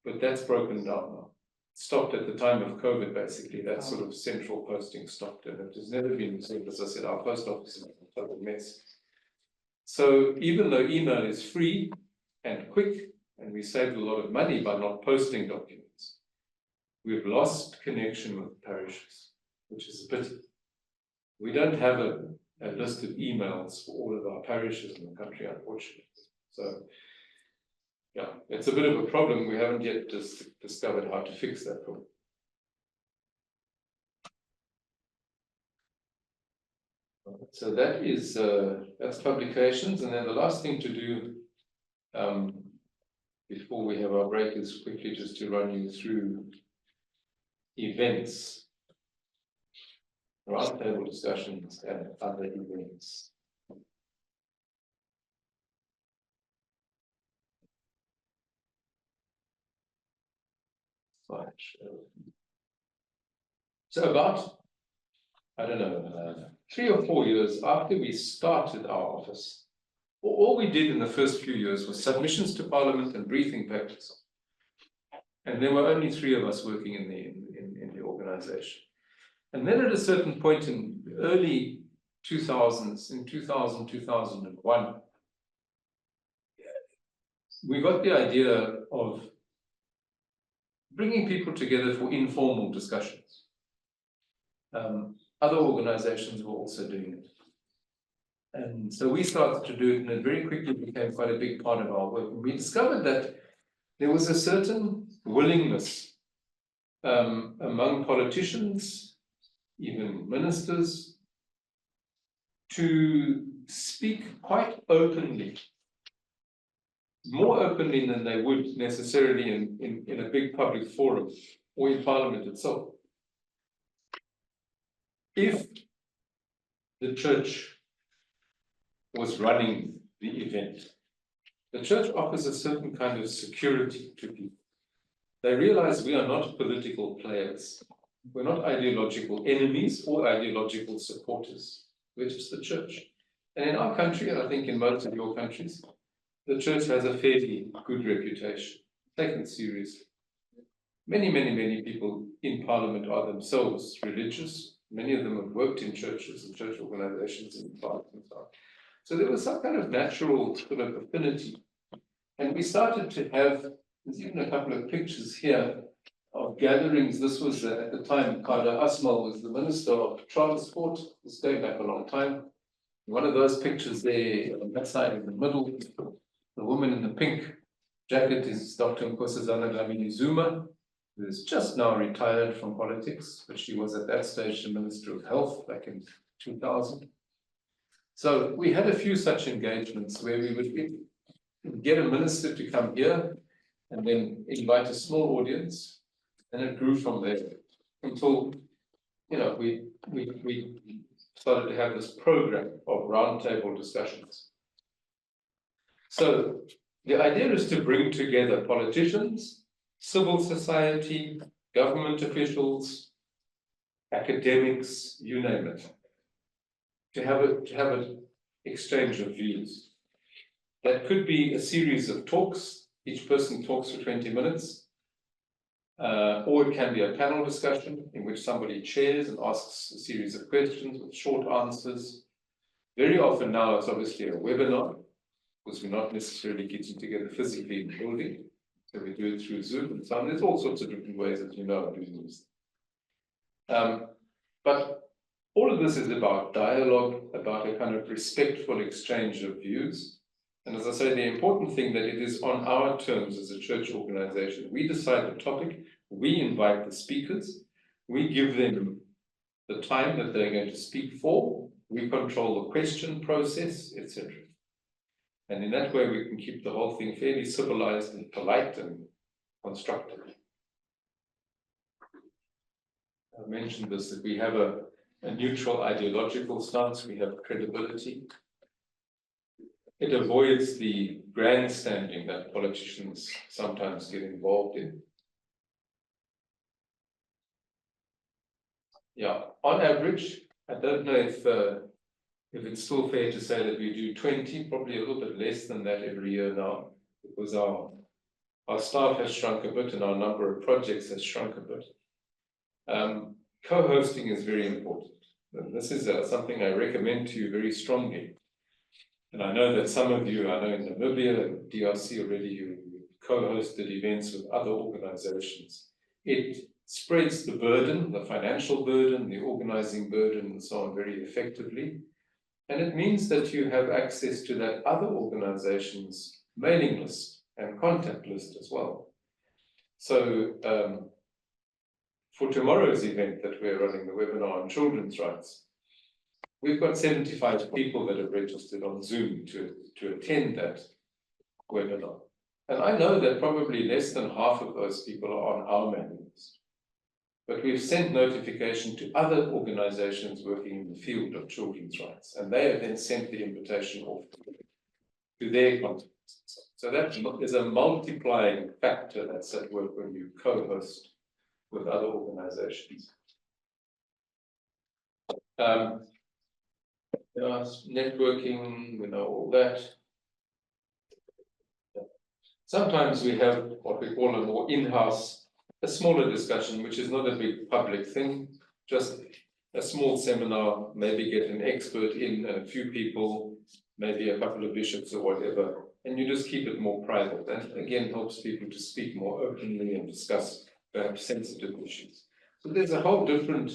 But that's broken down now. Stopped at the time of COVID, basically. That sort of central posting stopped, and it has never been resumed. As I said, our post office is a total mess. So even though email is free and quick, and we saved a lot of money by not posting documents, we've lost connection with parishes, which is a pity. We don't have a list of emails for all of our parishes in the country, unfortunately. So, yeah, it's a bit of a problem. We haven't yet discovered how to fix that problem. So that is that's publications, and then the last thing to do before we have our break is quickly just to run you through events, roundtable discussions, and other events. So about, I don't know, 3 or 4 years after we started our office, all we did in the first few years was submissions to Parliament and briefing papers. And there were only 3 of us working in the organization. And then at a certain point in the early 2000s, in 2000, 2001, we got the idea of bringing people together for informal discussions. Other organizations were also doing it. And so we started to do it, and it very quickly became quite a big part of our work. And we discovered that there was a certain willingness among politicians, even ministers, to speak quite openly, more openly than they would necessarily in a big public forum or in Parliament itself, if the church was running the event. The church offers a certain kind of security to people. They realize we are not political players. We're not ideological enemies or ideological supporters. We're just the church. And in our country, and I think in most of your countries, the church has a fairly good reputation, taken seriously. Many people in Parliament are themselves religious. Many of them have worked in churches and church organizations in Parliament. So there was some kind of natural sort of affinity. And we started to have, there's even a couple of pictures here of gatherings. This was at the time, Carla Asmal was the Minister of Transport. This going back a long time. One of those pictures there on that side in the middle, the woman in the pink jacket is Dr. Nkosazana Dlamini Zuma, who is just now retired from politics, but she was at that stage the Minister of Health back in 2000. So we had a few such engagements where we would get a minister to come here and then invite a small audience, and it grew from there until, you know, we started to have this program of roundtable discussions. So the idea is to bring together politicians, civil society, government officials, academics, you name it, to have an exchange of views. That could be a series of talks. Each person talks for 20 minutes. Or it can be a panel discussion in which somebody chairs and asks a series of questions with short answers. Very often now it's obviously a webinar. because we're not necessarily getting together physically in the building. So we do it through Zoom and so on. There's all sorts of different ways that you know of doing this. But all of this is about dialogue, about a kind of respectful exchange of views. And as I say, the important thing that it is on our terms as a church organization. We decide the topic, we invite the speakers, we give them the time that they're going to speak for, we control the question process, etc. And in that way, we can keep the whole thing fairly civilized and polite and constructive. I mentioned this, that we have a neutral ideological stance, we have credibility. It avoids the grandstanding that politicians sometimes get involved in. Yeah, on average, I don't know if it's still fair to say that we do 20, probably a little bit less than that every year now, because our staff has shrunk a bit and our number of projects has shrunk a bit. Co-hosting is very important. And this is something I recommend to you very strongly. And I know that some of you, I know in Namibia and DRC already, you co-hosted events with other organizations. It spreads the burden, the financial burden, the organizing burden, and so on very effectively. And it means that you have access to that other organization's mailing list and contact list as well. So for tomorrow's event that we're running, the webinar on children's rights, we've got 75 people that have registered on Zoom to attend that webinar. And I know that probably less than half of those people are on our mailing list. But we've sent notification to other organizations working in the field of children's rights, and they have then sent the invitation off to their contacts. So that is a multiplying factor that's at work when you co-host with other organizations. Networking, we know all that. Sometimes we have what we call a more in-house, a smaller discussion, which is not a big public thing, just a small seminar, maybe get an expert in, a few people, maybe a couple of bishops or whatever, and you just keep it more private. That again helps people to speak more openly and discuss perhaps sensitive issues. So there's a whole different,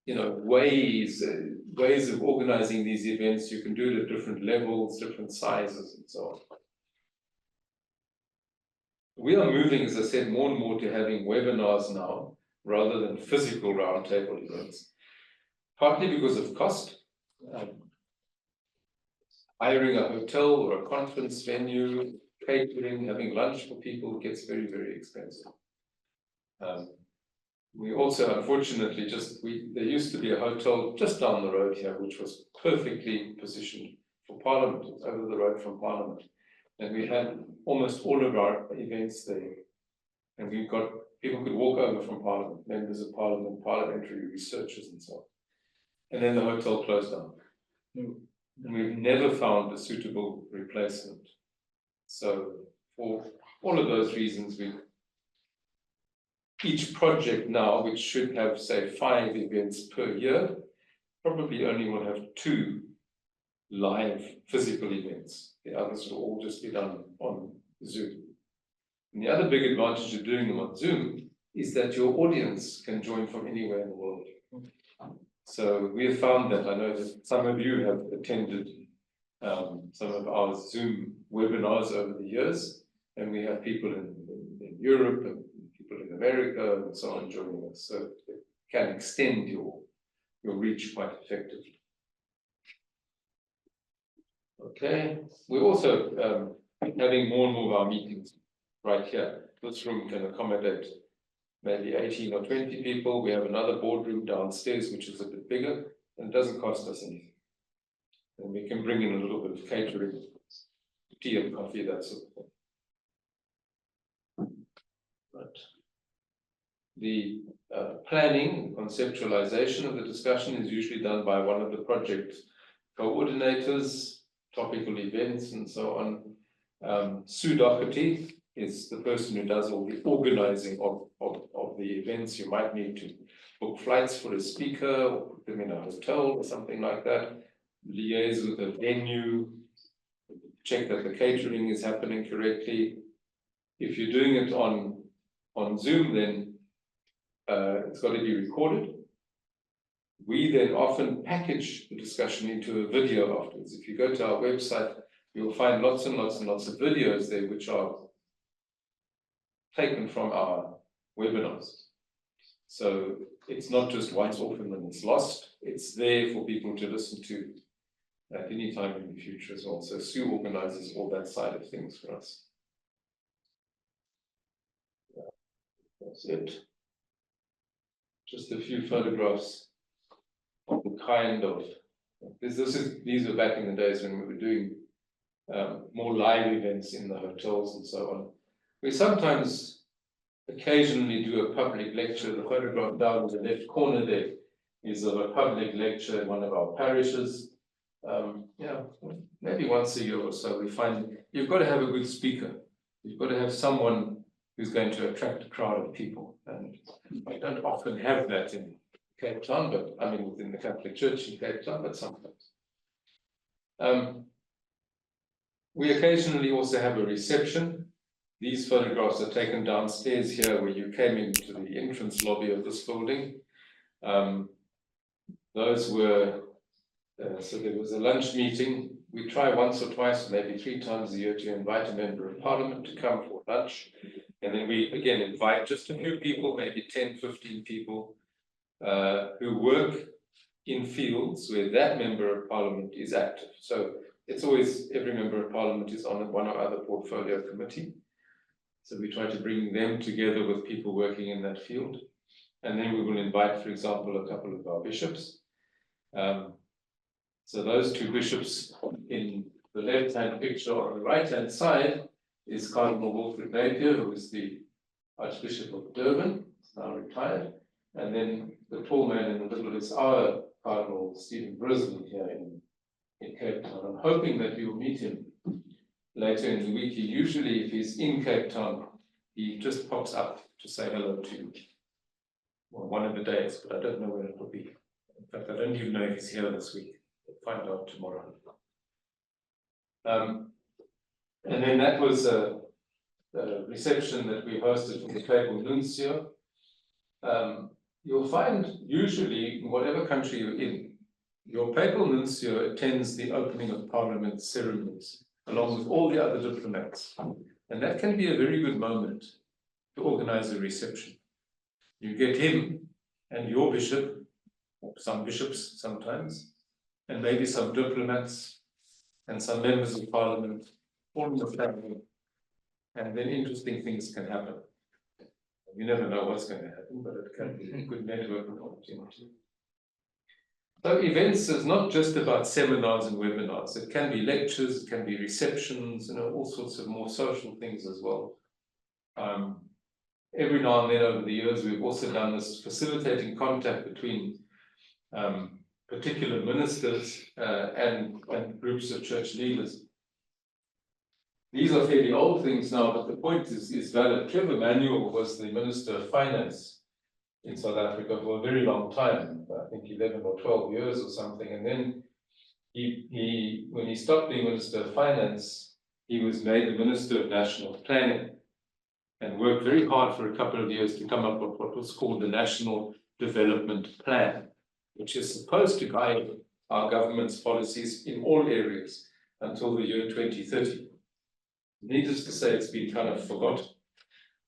ways of organizing these events. You can do it at different levels, different sizes, and so on. We are moving, as I said, more and more to having webinars now, rather than physical roundtable events. Partly because of cost. Hiring a hotel or a conference venue, catering, having lunch for people gets very, very expensive. We also, unfortunately, there used to be a hotel just down the road here, which was perfectly positioned for Parliament. It was over the road from Parliament. And we had almost all of our events there. And we got, people could walk over from Parliament, members of Parliament, parliamentary researchers and so on. And then the hotel closed down. And we've never found a suitable replacement. So for all of those reasons, each project now, which should have, say, 5 events per year, probably only will have 2 live physical events. The others will all just be done on Zoom. And the other big advantage of doing them on Zoom is that your audience can join from anywhere in the world. So we have found that, I know that some of you have attended some of our Zoom webinars over the years, and we have people in Europe and people in America and so on joining us. So it can extend your reach quite effectively. Okay, we're also having more and more of our meetings right here. This room can accommodate maybe 18 or 20 people. We have another boardroom downstairs, which is a bit bigger, and it doesn't cost us anything. And we can bring in a little bit of catering, tea and coffee, that sort of thing. Right. The planning, conceptualization of the discussion is usually done by one of the project coordinators, topical events, and so on. Sue Doherty is the person who does all the organizing of the events. You might need to book flights for a speaker or put them in a hotel or something like that. Liaise with a venue, check that the catering is happening correctly. If you're doing it on Zoom, then it's got to be recorded. We then often package the discussion into a video afterwards. If you go to our website, you'll find lots and lots and lots of videos there which are taken from our webinars. So it's not just once off and then it's lost. It's there for people to listen to at any time in the future as well. So Sue organizes all that side of things for us. Yeah, that's it. Just a few photographs of the kind of these were back in the days when we were doing more live events in the hotels and so on. We sometimes occasionally do a public lecture. The photograph down in the left corner there is of a public lecture in one of our parishes. Yeah, maybe once a year or so. We find you've got to have a good speaker. You've got to have someone who's going to attract a crowd of people, and I don't often have that in Cape Town, but I mean within the Catholic Church in Cape Town, but sometimes. We occasionally also have a reception. These photographs are taken downstairs here where you came into the entrance lobby of this building. Those were, so there was a lunch meeting. We try once or twice, maybe 3 times a year to invite a member of parliament to come for lunch. And then we again invite just a few people, maybe 10, 15 people who work in fields where that member of parliament is active. So it's always every member of parliament is on one or other portfolio committee. So we try to bring them together with people working in that field. And then we will invite, for example, a couple of our bishops. So those 2 bishops in the left-hand picture on the right-hand side is Cardinal Wilfred Napier, who is the Archbishop of Durban, now retired. And then the tall man in the middle is our Cardinal Stephen Brisbane here in Cape Town. I'm hoping that you'll meet him later in the week. He usually, if he's in Cape Town, he just pops up to say hello to one of the days, but I don't know when it will be. In fact, I don't even know if he's here this week. We'll find out tomorrow. And then that was a reception that we hosted for the Papal Nuncio. You'll find usually in whatever country you're in, your Papal Nuncio attends the opening of Parliament ceremonies, along with all the other diplomats. And that can be a very good moment to organize a reception. You get him and your bishop, or some bishops sometimes, and maybe some diplomats and some members of parliament, all in the family. And then interesting things can happen. You never know what's going to happen, but it can be a good networking opportunity. So events is not just about seminars and webinars. It can be lectures, it can be receptions, all sorts of more social things as well. Every now and then over the years, we've also done this facilitating contact between particular ministers and groups of church leaders. These are fairly old things now, but the point is valid. Trevor Manuel was the Minister of Finance in South Africa for a very long time, I think 11 or 12 years or something. And then when he stopped being Minister of Finance, he was made the Minister of National Planning and worked very hard for a couple of years to come up with what was called the National Development Plan, which is supposed to guide our government's policies in all areas until the year 2030. Needless to say, it's been kind of forgotten.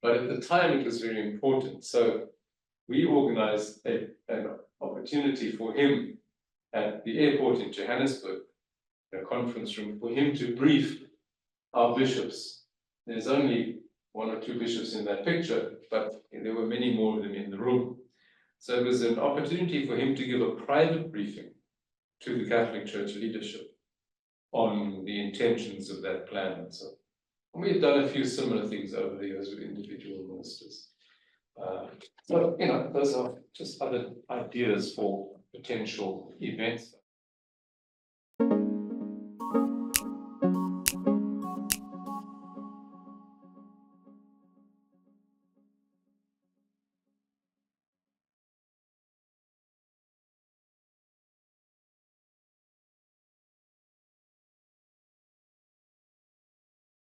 But at the time, it was very important. So we organized an opportunity for him at the airport in Johannesburg, a conference room, for him to brief our bishops. There's only 1 or 2 bishops in that picture, but there were many more of them in the room. So it was an opportunity for him to give a private briefing to the Catholic Church leadership on the intentions of that plan and so on. And we've done a few similar things over the years with individual ministers. So, those are just other ideas for potential events.